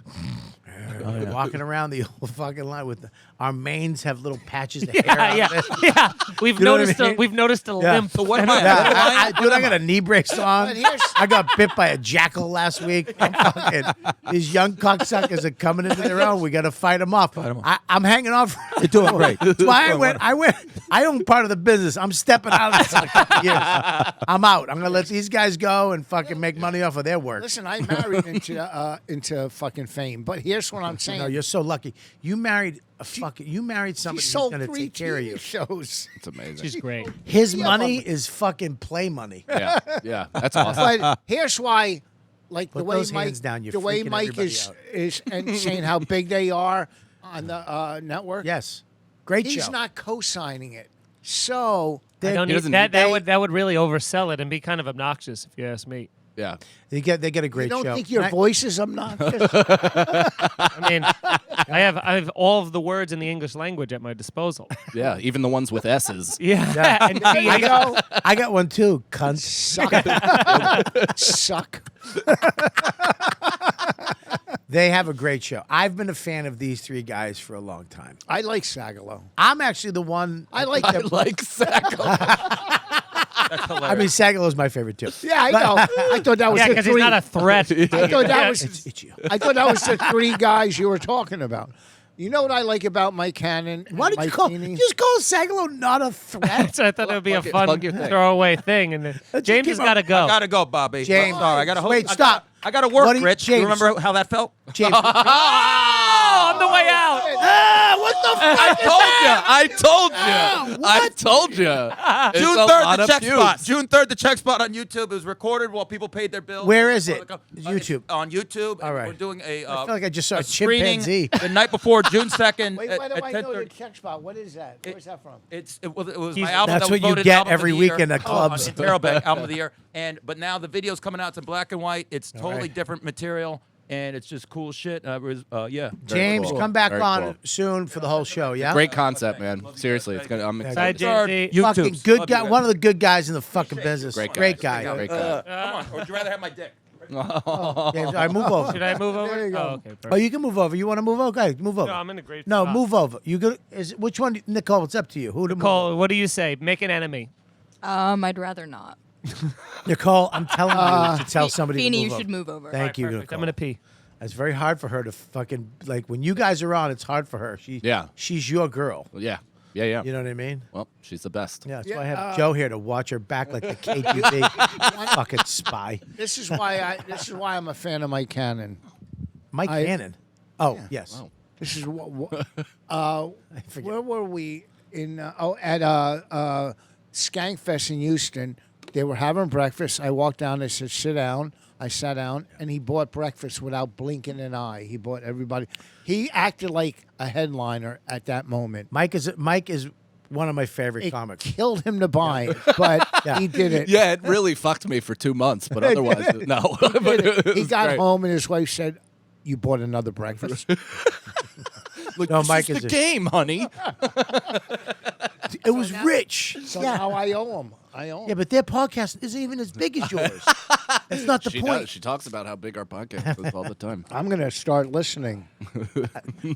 Walking around the old fucking line with our manes have little patches of hair. on Yeah, it. yeah. We've You know what I noticed. mean? We've noticed a Yeah. limp. So what am I? Yeah, dude, I got a knee brace on. But here's- I got bit by a jackal last week. I'm fucking, these young cocksuckers are coming into their own. We got to fight them off. 'em off. I'm hanging off. You're doing great. That's why I went. I own part of the business. I'm stepping out of this in a couple years. I'm out. I'm gonna let these guys go and fucking make money off of their work. Listen, I married into fucking fame, but here's what I'm saying. No, you're so lucky. You married you married She somebody who's sold gonna 3 take care of TV you. shows. It's amazing. She's great. His money is fucking play money. Yeah, yeah. That's awesome. But here's why, like Put the way those Mike, hands down, you're the way freaking Mike everybody is out. is and saying how big they are on the network. Yes, great He's show. not co-signing it. So I don't He need, doesn't that. need- That would really oversell it and be kind of obnoxious, if you ask me. Yeah. They get a you great don't show. think your And I- voice is obnoxious? I mean, I have all of the words in the English language at my disposal. Yeah. Even the ones with S's. Yeah, and There you go. I got one too, cunt. Suck. They have a great show. I've been a fan of these 3 guys for a long time. I like Sagalo. I'm actually the one. I like I them. like Sacco. I mean, Sagalow's my favorite too. Yeah, I know. I thought that was yeah, the because 3. he's not a threat. I thought that Yeah, was. It's you. I thought that was the 3 guys you were talking about. You know what I like about Mike Cannon? And Why did you Mike call? Feeney? Just call Sagalow not a threat. So I thought it would be a fun plug your thing. throwaway thing. And then James has got to go. I gotta go, Bobby. James. I'm sorry. I gotta Wait, stop. I gotta work, What do you- Rich. James. You remember how that felt? James, Oh, on the way out. I told you. June 3rd, the check spot. June 3rd, the check spot on YouTube. It was recorded while people paid their bills. Where is it? YouTube. On YouTube. All right. We're doing I feel like I just saw a screening chimpanzee. the night before June 2nd. Wait, why do at I know the 10:30. check spot? What is that? Where's that from? It was my album. That's that was what you voted get album of every the year. weekend at clubs. Terrellbeck, album of the year. But now the video's coming out. It's in black and white. It's totally different material, and it's just cool shit. Yeah. James, cool. come back Very on cool. soon for the whole show. Yeah. Great concept, man. Seriously, it's gonna. I'm Bye, excited. JC. Fucking YouTubes. good Love guy. you One of the good guys in the fucking business. Great guy. Great guy. Great guy. Come on. Or would you rather have my dick? James, all right, move over. Should I move over? Oh, okay. Perfect. Oh, you can move over. You want to move over? Okay, move over. No, I'm in a great No, spot. move over. You go. Which one, Nicole? It's up to you. Who to Nicole, what do you say? Make an enemy. I'd rather not. move? Nicole, I'm telling you to tell somebody Feeney, to you move should over. move over. Thank you, Perfect. Nicole. I'm gonna pee. It's very hard for her to fucking like when you guys are on. It's hard for her. She's your girl. Yeah. You know what I mean? Well, she's the best. Yeah, that's why I have Joe here to watch her back like the KGB fucking spy. This is why I'm a fan of Mike Cannon. Mike Cannon. Oh, yes. Wow. This is what where were we in at Skankfest in Houston. They were having breakfast. I walked down. They said, "Sit down." I sat down, and he bought breakfast without blinking an eye. He bought everybody. He acted like a headliner at that moment. Mike is one of my favorite It comics. killed him to buy it, but he did it. Yeah, it really fucked me for 2 months, but otherwise, no. But it He was got great. home, and his wife said, "You bought another breakfast." Like, No, this Mike is is the a- game, honey. It was rich. So now I owe him. Yeah, but their podcast isn't even as big as yours. That's not the She point. does. She talks about how big our podcast is all the time. I'm gonna start listening.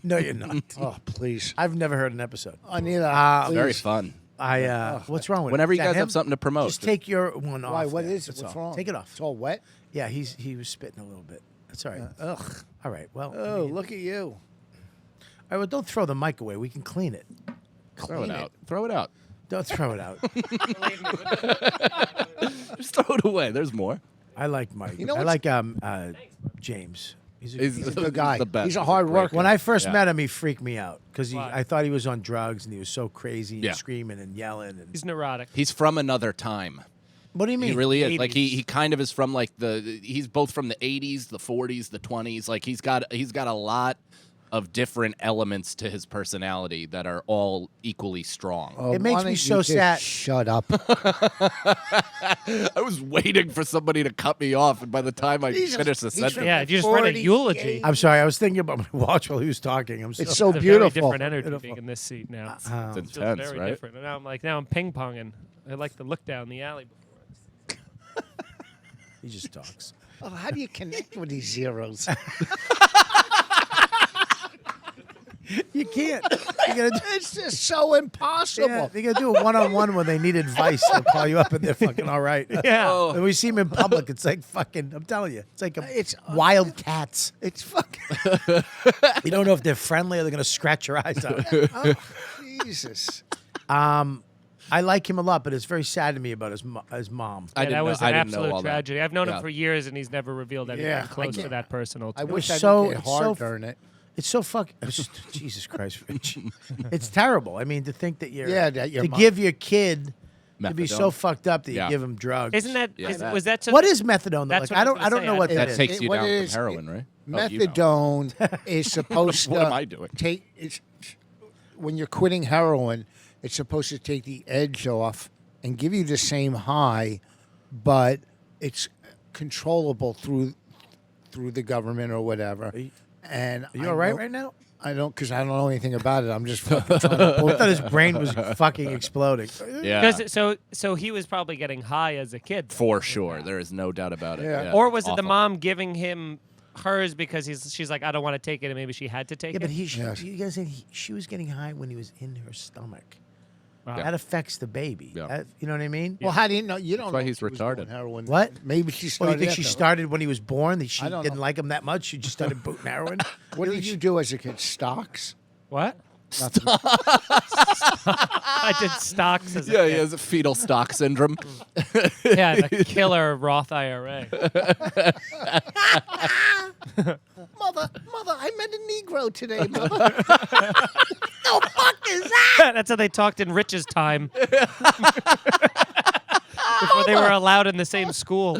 No, you're not. Oh, please. I've never heard an episode. I need a. It's very fun. What's wrong with Whenever it? you Is that guys have him? something to promote, Just take your one off. Why? What there. is it? That's What's all. wrong? Take it off. It's all wet. Yeah, he was spitting a little bit. That's all right. Ugh. All right. Well. Oh, look at you. All right. Well, don't throw the mic away. We can clean it. throw it out. Throw it out. Don't throw it out. Just throw it away. There's more. I like Mike. You know I what's- like James. He's a good guy. The best. He's a He's hard great worker. When I first Yeah. met him, he freaked me out because Why? I thought he was on drugs and he was so crazy and Yeah. screaming and yelling. And He's neurotic. He's from another time. what do you mean? He really is. Like 80s. he kind of is from like he's both from the 80s, the 40s, the 20s. Like he's got a lot of different elements to his personality that are all equally strong. Oh, It makes why me don't so you just sad. Shut up. I was waiting for somebody to cut me off, and by the time I finished the sentence, Yeah, you just read a 40 eulogy. I'm sorry. I was thinking about my watch while he was talking. I'm so, It's so It's a beautiful. Very different energy being in this seat now. it's Feels intense, very right? different. And now I'm ping ponging. I like to look down the alley before. he just talks. Oh, how do you connect with these zeros? You can't. You gotta It's just so impossible. Yeah, they gotta do a one-on-one when they need advice. They'll call you up and they're fucking all right. Yeah. When we see them in public, it's like fucking. I'm telling you, it's like It's wild cats. It's fucking. You don't know if they're friendly or they're gonna scratch your eyes out. Oh, Jesus. I like him a lot, but it's very sad to me about his mom. I Yeah, didn't that know, was I an didn't know absolute all that. tragedy. I've known Yeah. him for years, and he's never revealed anything Yeah, close to can't- that personal. I to wish me. I so- didn't get it's hard so- during it. It's so fucking. Jesus Christ, Rich. It's terrible. I mean, to think that you're that your to mom- give your kid to be so Methadone. fucked up that Yeah. you give him drugs. Isn't that Yeah, is- that. was that? What is methadone? Though? That's Like, what I I don't. was I don't gonna know say. what I- that That is. takes you what down it from is, heroin, right? Oh, you know. Methadone is supposed to What am I doing? when you're quitting heroin, it's supposed to take the edge off and give you the same high, but it's controllable through the government or whatever. And Are you all right right now? I don't, because I don't know anything about it. I'm just fucking trying to pull I thought his brain was fucking exploding. Yeah, So he was probably getting high as a kid. for sure. There is no doubt about it. Yeah. Yeah. Or was it the Awful. mom giving him hers because she's like, I don't want to take it, and maybe she had to take Yeah, it? but Yes. you guys said she was getting high when he was in her stomach. Wow. That affects the baby. Yeah. That- you know what I mean? Well, how do you know? You don't That's why know he's if she was retarded. doing Heroin. What? Maybe she Well, started. you think she after. started when he was born? That she I don't didn't know. like him that much? She just started booting heroin? What did you do as a kid? Stocks? What? Nothing. I did stocks as a Yeah, he kid. has a fetal stock syndrome. Yeah, the killer Roth IRA. Mother, I met a Negro today, Mother. No, is that? That's how they talked in Rich's time. Before they were allowed in the same school.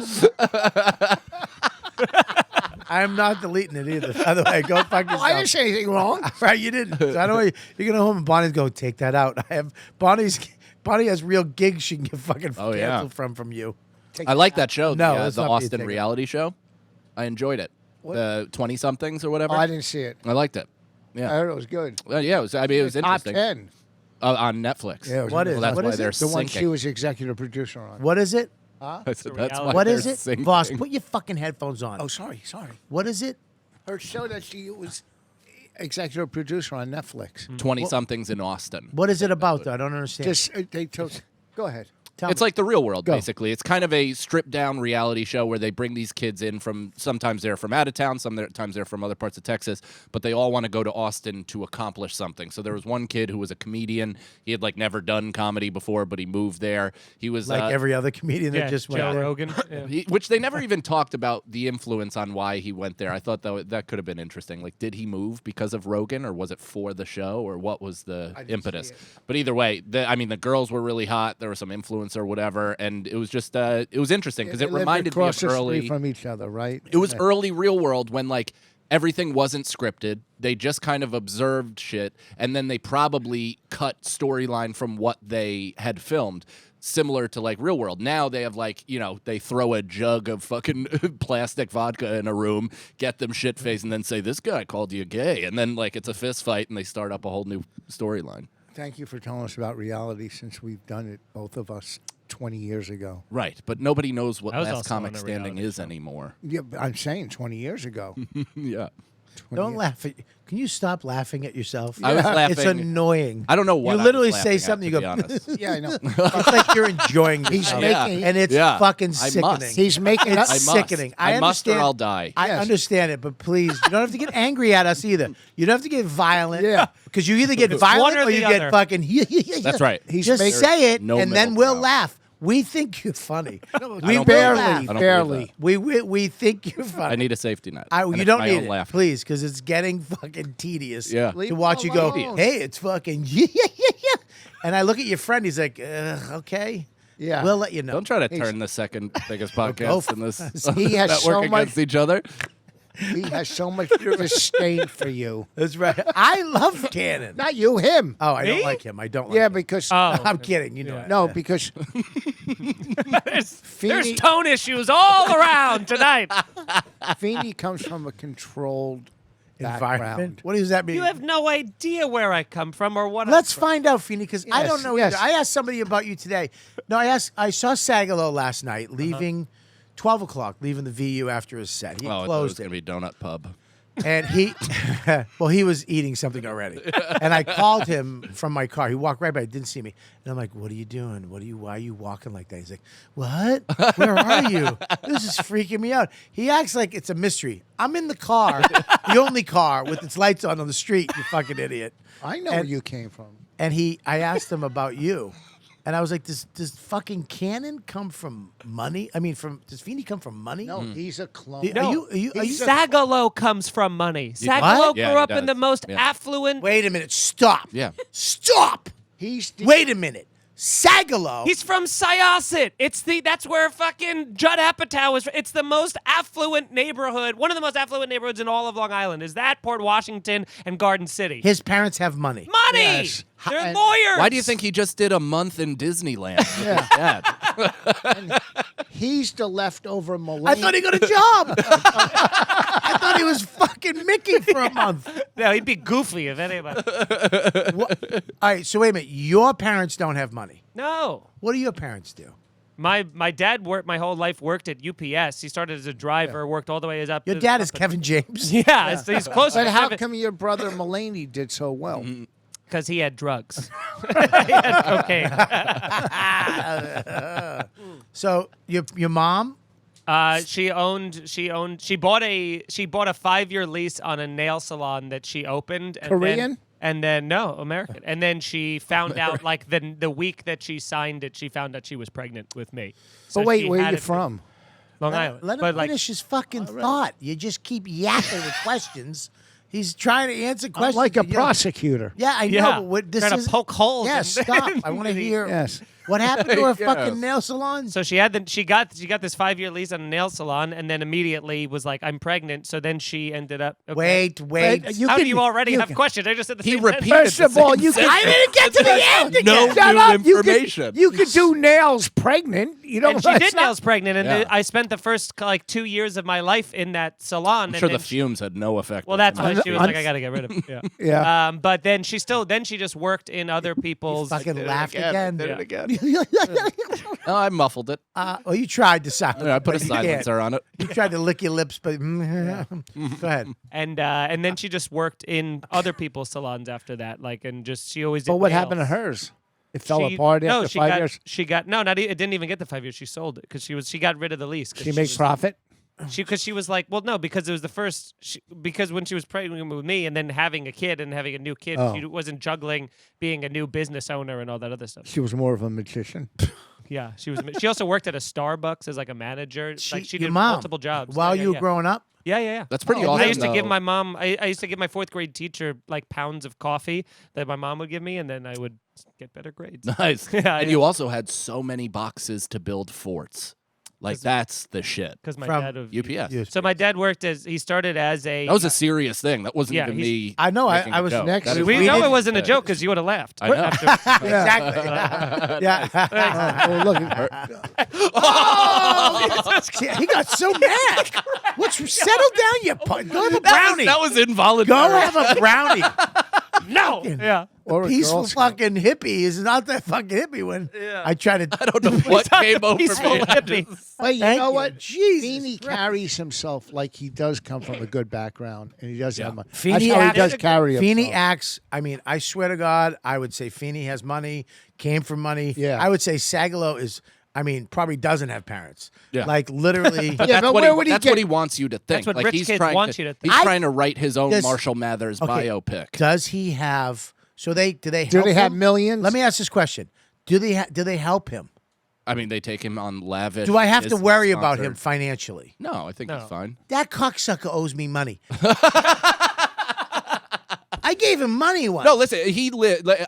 I'm not deleting it either. By the way, go fuck yourself. I didn't say anything wrong. Right, you didn't. So I don't want you're gonna go home and Bonnie's go take that out. Bonnie has real gigs she can get fucking canceled from you. I like that show. No, the let's not be Austin taken. reality show. I enjoyed it. The 20-somethings or whatever. Oh, I didn't see it. I liked it. I Yeah. heard it was good. Yeah, it was. I mean, it was Top interesting. 10. On Netflix. Yeah, What is? Well, that's What why is they're it? The one sinking. she was executive producer on. What is it? I said, that's why What they're is it? sinking. Voss, put your fucking headphones on. Oh, sorry. What is it? Her show that she was executive producer on Netflix. 20-somethings in Austin. What is it about though? I don't understand. Just they took. Go ahead. It's like The Real World, Go. basically. It's kind of a stripped-down reality show where they bring these kids in from, sometimes they're from out of town, sometimes they're from other parts of Texas, but they all want to go to Austin to accomplish something. So there was one kid who was a comedian. He had, like, never done comedy before, but he moved there. He was... like every other comedian that just went Joe there. Rogan. Yeah. which they never even talked about the influence on why he went there. I thought that could have been interesting. Like, did he move because of Rogan, or was it for the show, or what was the impetus? But either way, the girls were really hot. There was some influence or whatever, and it was just it was interesting because They it lived reminded me across of the early street from each other, right? It was early Real World when like everything wasn't scripted. They just kind of observed shit, and then they probably cut storyline from what they had filmed. Similar to like Real World. Now they have like, they throw a jug of fucking plastic vodka in a room, get them shit faced, and then say, this guy called you gay. And then like it's a fist fight and they start up a whole new storyline. Thank you for telling us about reality since we've done it, both of us, 20 years ago. Right. But nobody knows what I was Last also Comic on a Standing reality is show. anymore. Yeah, I'm saying 20 years ago. Yeah. Don't laugh at. Can you stop laughing at yourself? I was laughing. It's annoying. I don't know what you I literally was say laughing at, something. to You be go. honest. Yeah, I know. It's like you're enjoying He's yourself, making- and it's Yeah. fucking I sickening. must. He's making It's I must. sickening. I must or understand. I'll die. I Yes. understand it, but please, you don't have to get angry at us either. You don't have to get violent. Yeah. Because you either get One violent or or the you other. get fucking. That's right. He's Just making- say it, no and then middle we'll ground. laugh. We think you're funny. I we don't believe barely, that. I don't believe barely. that. we think you're funny. I need a safety net. You And don't my need own it, laughter. please, because it's getting fucking tedious. Yeah. To Leave watch him you go, alone. hey, it's fucking and I look at your friend. He's like, okay, Yeah. we'll let you know. Don't try to turn the second biggest podcast in this He has network so much- against each other. He has so much disdain for you. That's right. I love Cannon. Not you, him. Oh, I don't Me? like him. I don't like Yeah, him. because Oh, I'm kidding. You know it. no, because there's Feeney- tone issues all around tonight. Feeney comes from a controlled Environment. background. What does that mean? You have no idea where I come from or what. Let's find out, Feeney, because I Yes, don't know. yes. Either. I asked somebody about you today. No, I saw Sagalo last night leaving 12 o'clock, leaving the VU after his set. He Oh, it was closed going it. to be Donut Pub. And he, well, he was eating something already. And I called him from my car. He walked right by, didn't see me. And I'm like, what are you doing? Why are you walking like that? He's like, what? Where are you? This is freaking me out. He acts like it's a mystery. I'm in the car, the only car with its lights on the street, you fucking idiot. I know And- where you came from. And I asked him about you. And I was like, does fucking Cannon come from money? I mean, does Feeney come from money? No, he's a clone. Are you Sagalo comes from money. what? Sagalo Yeah, grew he up in does. the most Yeah. affluent. Wait a minute. Stop. Yeah. Stop. He's Wait a minute. Sagalo. He's from Syosset. That's where fucking Judd Apatow is. It's the most affluent neighborhood, one of the most affluent neighborhoods in all of Long Island. Is that Port Washington and Garden City? His parents have money. Money. Yes. They're And- lawyers. Why do you think he just did a month in Disneyland? Yeah. Yeah. he's the leftover I millennial. thought he got a job. I thought he was fucking Mickey for a month. No, he'd be goofy if anybody. What? All right, so wait a minute. Your parents don't have money. No. What do your parents do? My dad worked my whole life. Worked at UPS. He started as a driver. Worked all the way up. Your to dad is Kevin James. Yeah, he's close. But to how Kevin. come your brother Mulaney did so well? Because he had drugs. He had cocaine. So your mom? She bought a 5-year lease on a nail salon that she opened. And Korean? No, American. And then she found out, like the week that she signed it, she found out she was pregnant with me. So But wait, she where are had you it- from? Long Island. Let him But like, finish his fucking thought. You just keep yapping with questions. He's trying to answer questions. like a You know- prosecutor. Yeah, I know. Yeah. But what, this Trying is to poke holes. Yeah, in- stop. I want to hear. Yes. What happened to her Yes. fucking nail salon? So she got this 5-year lease on a nail salon, and then immediately was like, "I'm pregnant." So then she ended up. Okay. Wait. How do you already have questions? I just said the He same repeated sentence. First of all, you can. I didn't get to the end again. No Shut new up. information. You could do nails pregnant. You don't. And she did nails pregnant, and Yeah. I spent the first like 2 years of my life in that salon. I'm and sure the then fumes had no effect. Well, on that's him. why she was like, I gotta get rid of it. Yeah. Yeah. But then she just worked in other people's. Fucking laughed again. Did it again. Oh, I muffled it. Well, you tried to silence. I put a but you can't. silencer on it. You tried to lick your lips, but go ahead. And then she just worked in other people's salons after that, like, and just she always. But did what nails. happened to hers? It fell She- apart no, after she 5 got, years. She got no, not it didn't even get the 5 years. She sold it because she got rid of the lease. 'Cause She made was- profit. Because she was like, well, no, because it was the first. Because when she was pregnant with me, and then having a kid and having a new kid, Oh. she wasn't juggling being a new business owner and all that other stuff. She was more of a magician. Yeah, she was. She also worked at a Starbucks as like a manager. Like she your did mom, multiple jobs while Yeah, you yeah, were growing up. Yeah. That's pretty I awesome. used to give though. my mom. I used to give my 4th grade teacher like pounds of coffee that my mom would give me, and then I would get better grades. Nice. Yeah, and yeah. you also had so many boxes to build forts. Like that's the shit. Because my From dad of UPS. So my dad worked as he started as a. That was a serious thing. That wasn't Yeah, even he's- me. I know. making I a was joke. next. That is we we know did- it wasn't a joke because you would have laughed. I know. After- Exactly. Yeah. Oh, look at See, he got so mad. Settle down, you go have a brownie. That was involuntary. Go have a brownie. No. Yeah. or a Peaceful Girl Scout. fucking hippie is not that fucking hippie when I try to. I don't know what came over Peaceful me. hippie. But you Thank know you. what? Jesus Feeney Christ. carries himself like he does come from a good background, and he does have money. Feeney That's how acts- he does carry himself. Feeney acts. I mean, I swear to God, I would say Feeney has money, came from money. Yeah. I would say Sagalo is. I mean, probably doesn't have parents. Yeah. Like literally. But Yeah, that's but what where he, would he that's get- what he wants you to think. what like rich he's kids trying want to, you to He's think. trying to write his own Does- Marshall Mathers Okay. biopic. Does he have? So do they Do help they have him? millions? Let me ask this question: Do they help him? I mean, they take him on lavish. Do I have to Disney worry about him sponsored- financially? No, I think No. he's fine. That cocksucker owes me money. I gave him money once. No, listen.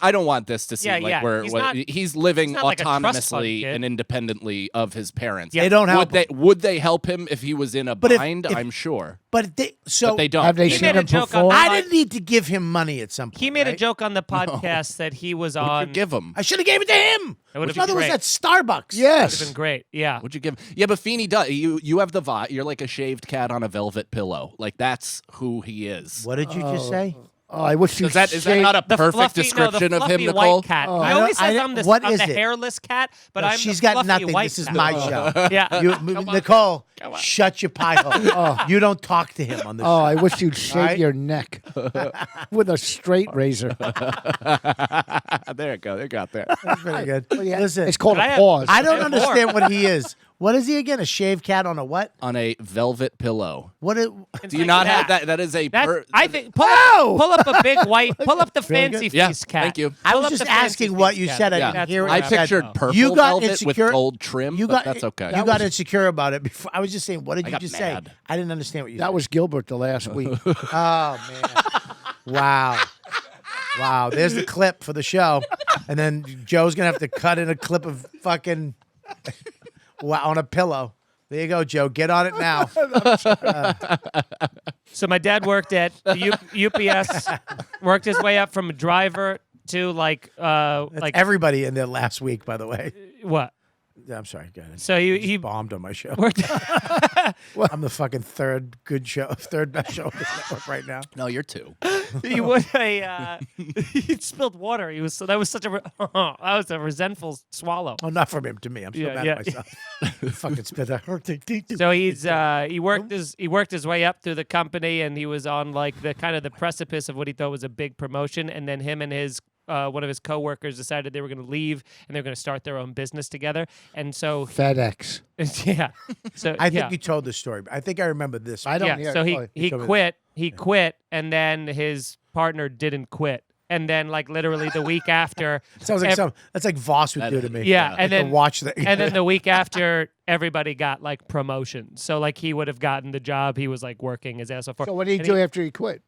I don't want this to seem Yeah, like yeah. we're. He's living he's not like a trust fund autonomously kid. and independently of his parents. They don't help Would they help him if he was in a But if- bind? if- I'm sure. But they But they don't. Have they He seen made a him joke on perform? I didn't need to give him money at some point. He made a right? joke on the podcast that he was What'd on. you give him? I should have gave it to him. It would've His mother been was great. at Starbucks. Would have Yes. been great. Yeah. What'd you give? Yeah, but Feeney does. You have the vibe. You're like a shaved cat on a velvet pillow. Like that's who he is. What did you just say? Oh, I wish you. Is that not a The perfect fluffy, description no, the of him, fluffy Nicole? white cat. Oh. He I always don't- I says don't- I'm the, what I'm is the it? hairless cat, but No, I'm she's the got fluffy nothing. white This is cat. my show. Yeah. Nicole, shut your pie hole. You don't talk to him on the Oh, show. I wish you'd shave Right? your neck with a straight razor. There you go. They got that. That's pretty good. Listen, It's called But I a have- pause. I don't have understand what he is. What is he again? A shaved cat on a what? On a velvet pillow. What? Is, Do you not have that? That is a. That's, I think pull up a big white. Pull up the fancy Yeah, feast cat. thank you. I Pull was up just the fancy asking what feast you cat. said. I Yeah. didn't hear it. I That's pictured what purple You got velvet insecure- with gold trim, You but got that's okay. You got insecure about it before. I was just saying, what did I you got just mad. say? I didn't understand what you said. That was Gilbert the last week. Oh man! Wow! Wow! There's the clip for the show, and then Joe's gonna have to cut in a clip of fucking on a pillow. There you go, Joe. Get on it now. So my dad worked at UPS, worked his way up from a driver to like Everybody in there last week, by the way. what? I'm sorry. Go ahead. So he Bombed on my show. worked. I'm the fucking third best show on this network right now. No, you're two. He would he spilled water. That was such a that was a resentful swallow. Oh, not from him to me. I'm still Yeah, mad yeah. at myself. Fucking spit that. So he worked his way up through the company, and he was on like the kind of the precipice of what he thought was a big promotion. And then him and his one of his coworkers decided they were going to leave and they were going to start their own business together. And so FedEx. yeah, so I think yeah. you told the story. I think I remember this. I don't Yeah, hear so it. he told me quit. He quit, and then his partner didn't quit. And then, like literally the week after, Sounds like ev- that's like Voss would do to me. Yeah, Like and the then watch that. and then the week after, everybody got like promotions. So like he would have gotten the job he was like working his ass off for. So what did he And do after he quit?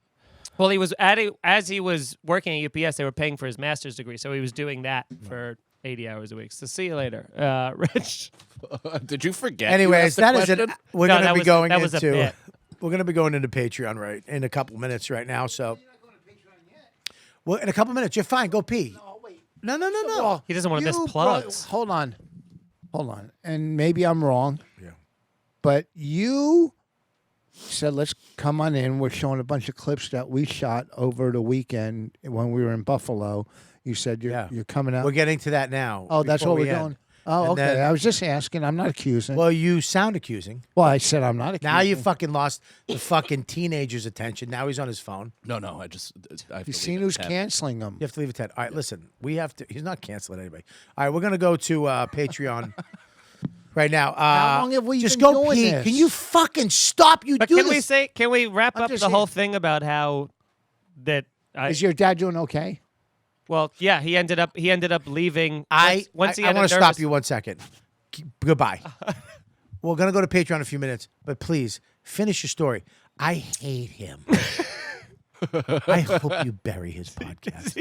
Well, he was as he was working at UPS, they were paying for his master's degree, so he was doing that for 80 hours a week. So see you later, Rich. Did you forget? Anyways, that is it. We're No, going to that be was- going that was a into. bit. We're going to be going into Patreon right in a couple minutes right now. So. Well, in a couple minutes, you're fine. Go pee. No, wait. No. Well, He doesn't want to miss you plugs. Hold on. And maybe I'm wrong. Yeah. But you said, let's come on in. We're showing a bunch of clips that we shot over the weekend when we were in Buffalo. You said you're coming out. We're getting to that now. Oh, that's before what we we're end. doing. Oh, And okay. then- I was just asking. I'm not accusing. Well, you sound accusing. Well, I said I'm not accusing. Now you fucking lost the fucking teenager's attention. Now he's on his phone. No. I have You've to seen leave who's at 10. canceling them. You have to leave at 10. All right, listen. We have to. He's not canceling anybody. All right, we're gonna go to Patreon right now. How long have we just been go doing pee? this? Can you fucking stop? You But do can this. we wrap I'm up just the whole saying. thing about how that Is your dad doing okay? well, yeah, he ended up leaving once he I had a want to nervous- stop you 1 second. Goodbye. We're gonna go to Patreon in a few minutes, but please finish your story. I hate him. I hope you bury his podcast.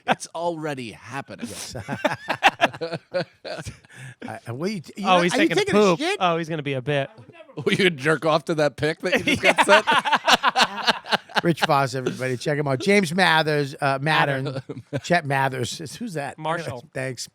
It's already happening. He's taking a poop. shit? Oh, he's gonna be a bit. Will you jerk off to that pic that you just got sent? Rich Voss, everybody, check him out. James Mathers, Mattern, Chet Mathers. Who's that? Marshall. Thanks.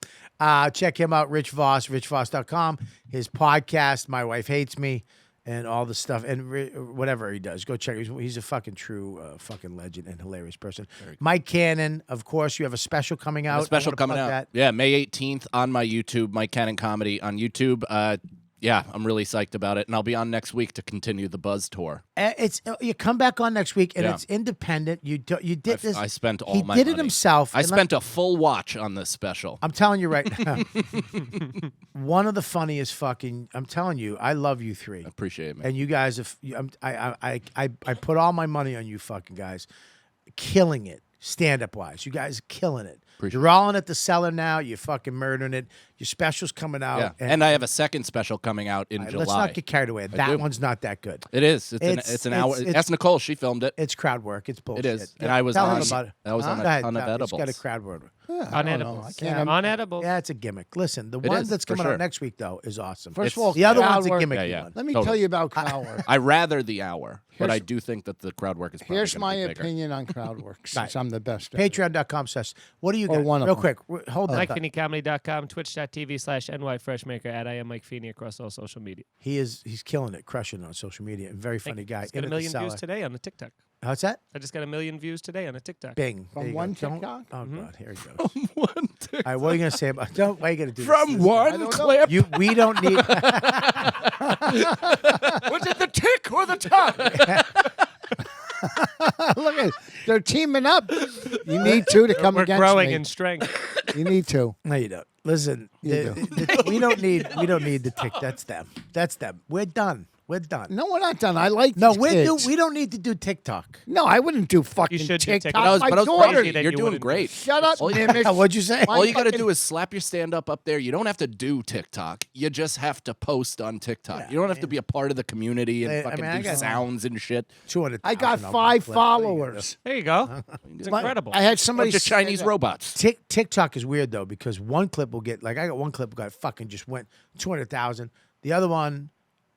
Check him out, Rich Voss, richvoss.com. His podcast, My Wife Hates Me, and all the stuff, and whatever he does. Go check. He's a fucking true fucking legend and hilarious person. Mike Cannon, of course, you have a special coming out. A special I wanna coming plug out. that. Yeah, May 18th on my YouTube, Mike Cannon Comedy on YouTube. Yeah, I'm really psyched about it, and I'll be on next week to continue the Buzz tour. It's you come back on next week, and Yeah. it's independent. You did this. I spent all he my did money. it himself. I and let- spent a full watch on this special. I'm telling you right now, one of the funniest fucking. I'm telling you, I love you three. I appreciate it, man. And you guys have. I put all my money on you fucking guys, killing it stand up wise. You guys are killing it. Appreciate You're all in at the cellar now. You're fucking murdering it. Your special's coming out. Yeah, and I have a second special coming out in all right, July. let's not get carried away. That do. one's not that good. It is. It's an hour. Ask Nicole. She filmed it. It's crowd work. It's bullshit. It is. And I was Tell on. him about it. I was on Go a ahead, ton of It's edibles. got a crowd work. On edibles. I can't- On edibles. Yeah, it's a gimmick. Listen, the It one is, that's for coming sure. out next week though is awesome. First of all, the other crowd one's a work- gimmick. Yeah. Let me Totally. tell you about crowd work. I rather the hour, but Here's- I do think that the crowd work is probably Here's gonna my be bigger. opinion on crowd work, since I'm the best. at it. Patreon.com says. What do you Or got? one of Real them. quick. Hold that. thought. MikeFeeneyComedy.com, Twitch.tv/NYFreshmaker, at I am Mike Feeney across all social media. He's killing it, crushing it on social media. Very funny guy. Just got In a at the million views cellar. today on the TikTok. What's that? I just got 1 million views today on a TikTok. Bing. From There you one go. Don't- TikTok? Oh god, here he goes. One All right, what are you gonna say about? Don't. Why are you gonna do From this? one clip. We don't need. Was it the tick or the tongue? Look at they're teaming up. You need two to come We're against growing me. in strength. You need to. No, you don't. Listen, You we don't need the tick. That's them. That's them. We're done. We're done. No, we're not done. I like No, these we kids. we don't need to do TikTok. No, I wouldn't do fucking should do TikTok. TikTok. My But I was daughter. crazy that You're you doing wouldn't. great. Shut up, All you- Nimish. What'd you say? All you got to do is slap your stand up there. You don't have to do TikTok. You just have to post on TikTok. You don't have to be a part of the community and I fucking mean, I do got- sounds and shit. 200. I got 5 followers. There you go. It's incredible. I had somebody Bunch of say Chinese that. robots. TikTok is weird though because one clip will get like I got one clip got fucking just went 200,000. The other one,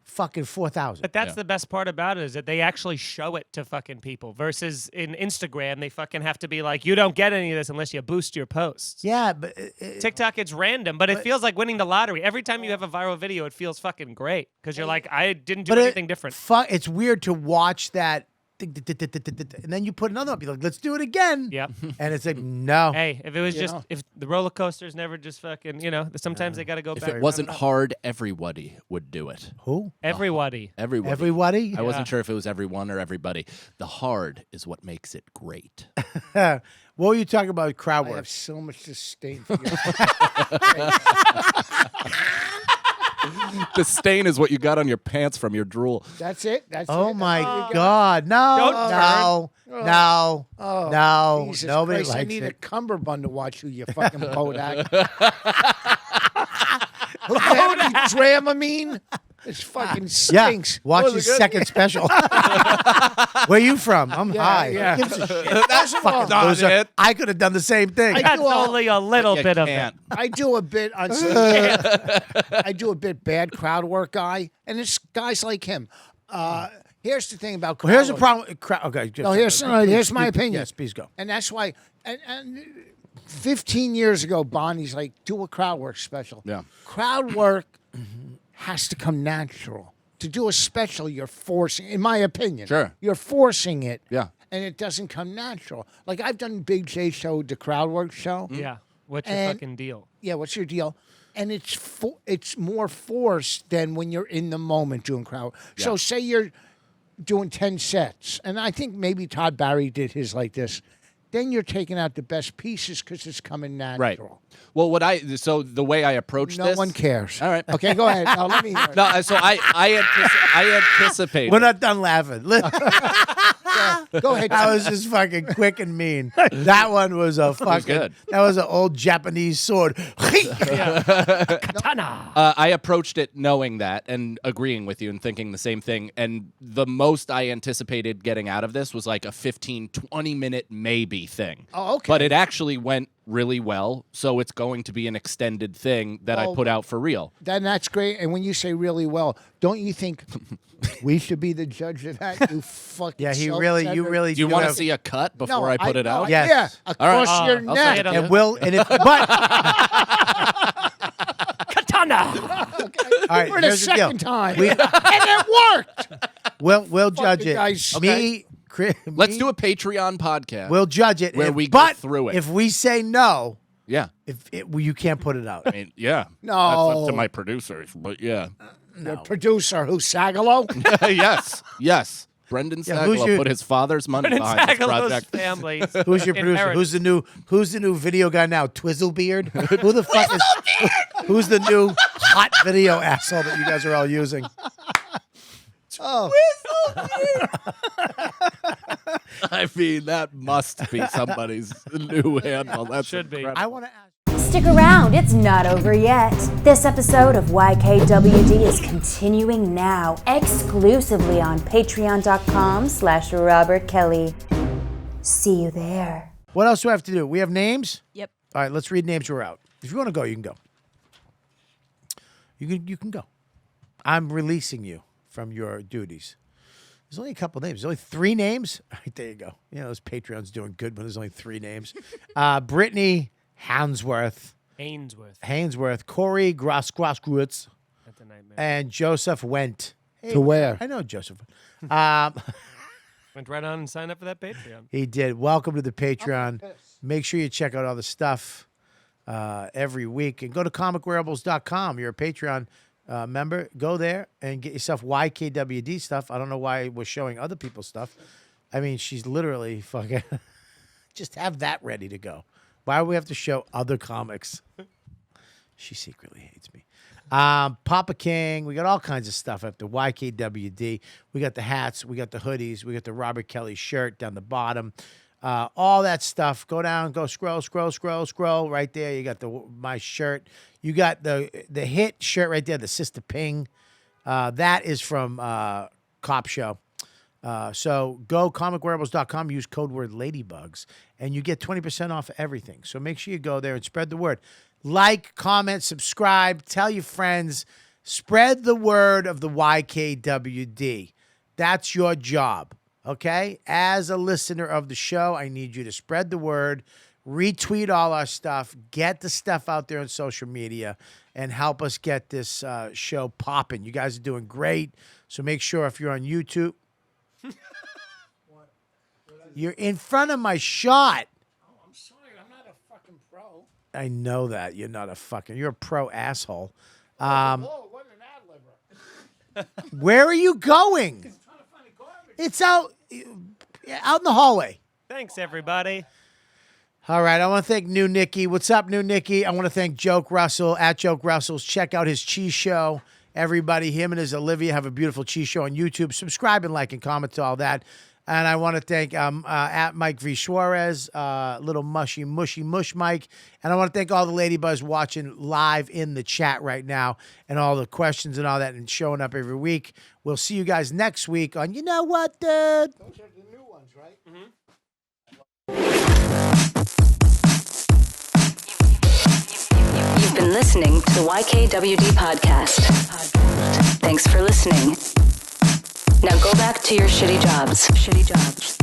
fucking 4,000. But that's the best part about it is that they actually show it to fucking people versus in Instagram, they fucking have to be like, you don't get any of this unless you boost your posts. Yeah, but TikTok, it's random, but it feels like winning the lottery. Every time you have a viral video, it feels fucking great because you're like, I didn't do anything different. It's weird to watch that. And then you put another up. You're like, let's do it again. Yep. And it's like, no. Hey, if it was You just, know. if the roller coasters never just fucking, sometimes they got to go If back. it wasn't hard, everybody would do it. Who? Everybody. Everybody. Everybody? I wasn't sure if it was everyone or everybody. The hard is what makes it great. What were you talking about crowd I work? have so much disdain for you. The stain is what you got on your pants from your drool. That's it. That's it. Oh That's my all you got? God. No. Don't No. Oh, No. Jesus Nobody Christ, I likes need a it. cummerbund to watch you, you fucking Bodak. Dramamine? This fucking Yeah, stinks. watch his second special. Where you from? I'm high. yeah. Who gives a shit? That's Fucking not loser. it. I could have done the same thing. I That's do all- only a little You bit of it. can't. I do a bit on some, I do a bit bad crowd work guy, and it's guys like him. Here's the thing about crowd Well, here's the work. problem. Okay. Just, No, here's my opinion. Yes, please go. And that's why, and 15 years ago, Bonnie's like, do a crowd work special. Yeah. Crowd work has to come natural. To do a special, you're forcing, in my opinion. Sure. You're forcing it. Yeah. And it doesn't come natural. Like I've done Big J show, the crowd work show. Yeah. What's your And- fucking deal? Yeah, what's your deal? And it's more forced than when you're in the moment doing crowd. So say you're doing 10 sets, and I think maybe Todd Barry did his like this. Then you're taking out the best pieces because it's coming natural. Right. Well, so the way I approach No this. one cares. All right. Okay, go ahead. No, let me hear it. No, so I anticipate. We're not done laughing. Go ahead. That was just fucking quick and mean. That one was a fucking. good. That was an old Japanese sword. Katana. I approached it knowing that and agreeing with you and thinking the same thing. And the most I anticipated getting out of this was like a 15, 20-minute maybe thing. Oh, okay. But it actually went really well. So it's going to be an extended thing that I Well, put out for real. Then that's great. And when you say really well, don't you think we should be the judge of that? You fucking Yeah, you self-centered- really. Do you want to have- see a cut before I put it no, out? Yes. Yeah, All right. across your I'll say neck. it on- And will and if but Katana. all right, For the here's the deal. second time. We- And it worked. We'll judge Fucking it. guys. Me, Chris, Let's do a Patreon podcast. We'll judge it. where If- we go but through it. If we say no, yeah. well, you can't put it out. I mean, yeah. No. That's up to my producers. But yeah. The producer, who's Sagalo? Yes. Yes. Brendan Yeah, who's Sagalow your- put his father's money Brendan behind this Sagalow's project. family. Who's your producer? Inheritance. Who's the new video guy now? Twizzlebeard? Who the fuck is? Who's the new hot video asshole that you guys are all using? Oh, I mean, that must be somebody's new handle. That Should be. I want to ask. Stick around, it's not over yet. This episode of YKWD is continuing now, exclusively on patreon.com/Robert Kelly. See you there. What else do I have to do? We have names? Yep. All right, let's read names. We're out. If you want to go, you can go. You can go. I'm releasing you from your duties. There's only a couple names. There's only 3 names. All right, there you go. You know, those Patreon's doing good when there's only 3 names. Brittany Hainsworth, Corey Grosgrosgrutz, That's a nightmare. and Joseph Went. Hey, To where? I know Joseph. Went right on and signed up for that Patreon. He did. Welcome to the Patreon. Make sure you check out all the stuff every week. And go to comicwearables.com. You're a Patreon member. Go there and get yourself YKWD stuff. I don't know why we're showing other people's stuff. I mean, she's literally fucking... Just have that ready to go. Why do we have to show other comics? She secretly hates me. Papa King. We got all kinds of stuff up there. YKWD. We got the hats. We got the hoodies. We got the Robert Kelly shirt down the bottom. All that stuff. Go down. Go scroll. Right there. You got my shirt. You got the hit shirt right there. The Sister Ping. That is from Cop Show. So go comicwearables.com, use code word ladybugs, and you get 20% off everything. So make sure you go there and spread the word. Like, comment, subscribe, tell your friends, spread the word of the YKWD. That's your job, okay? As a listener of the show, I need you to spread the word, retweet all our stuff, get the stuff out there on social media, and help us get this show popping. You guys are doing great. So make sure if you're on YouTube, you're in front of my shot. Oh, I'm sorry. I'm not a fucking pro. I know that. You're not a fucking... You're a pro asshole. Oh, what an ad-libber. Where are you going? I'm trying to find a garbage. It's out in the hallway. Thanks, everybody. All right. I want to thank New Nicky. What's up, New Nicky? I want to thank Joke Russell at Joke Russell's. Check out his cheese show. Everybody, him and his Olivia have a beautiful cheese show on YouTube. Subscribe and like and comment to all that. And I want to thank at Mike V. Suarez, little mushy mush Mike. And I want to thank all the Ladybuzz watching live in the chat right now and all the questions and all that and showing up every week. We'll see you guys next week on You Know What, Dude? Those are the new ones, right? You've been listening to the YKWD podcast. Thanks for listening. Now go back to your shitty jobs.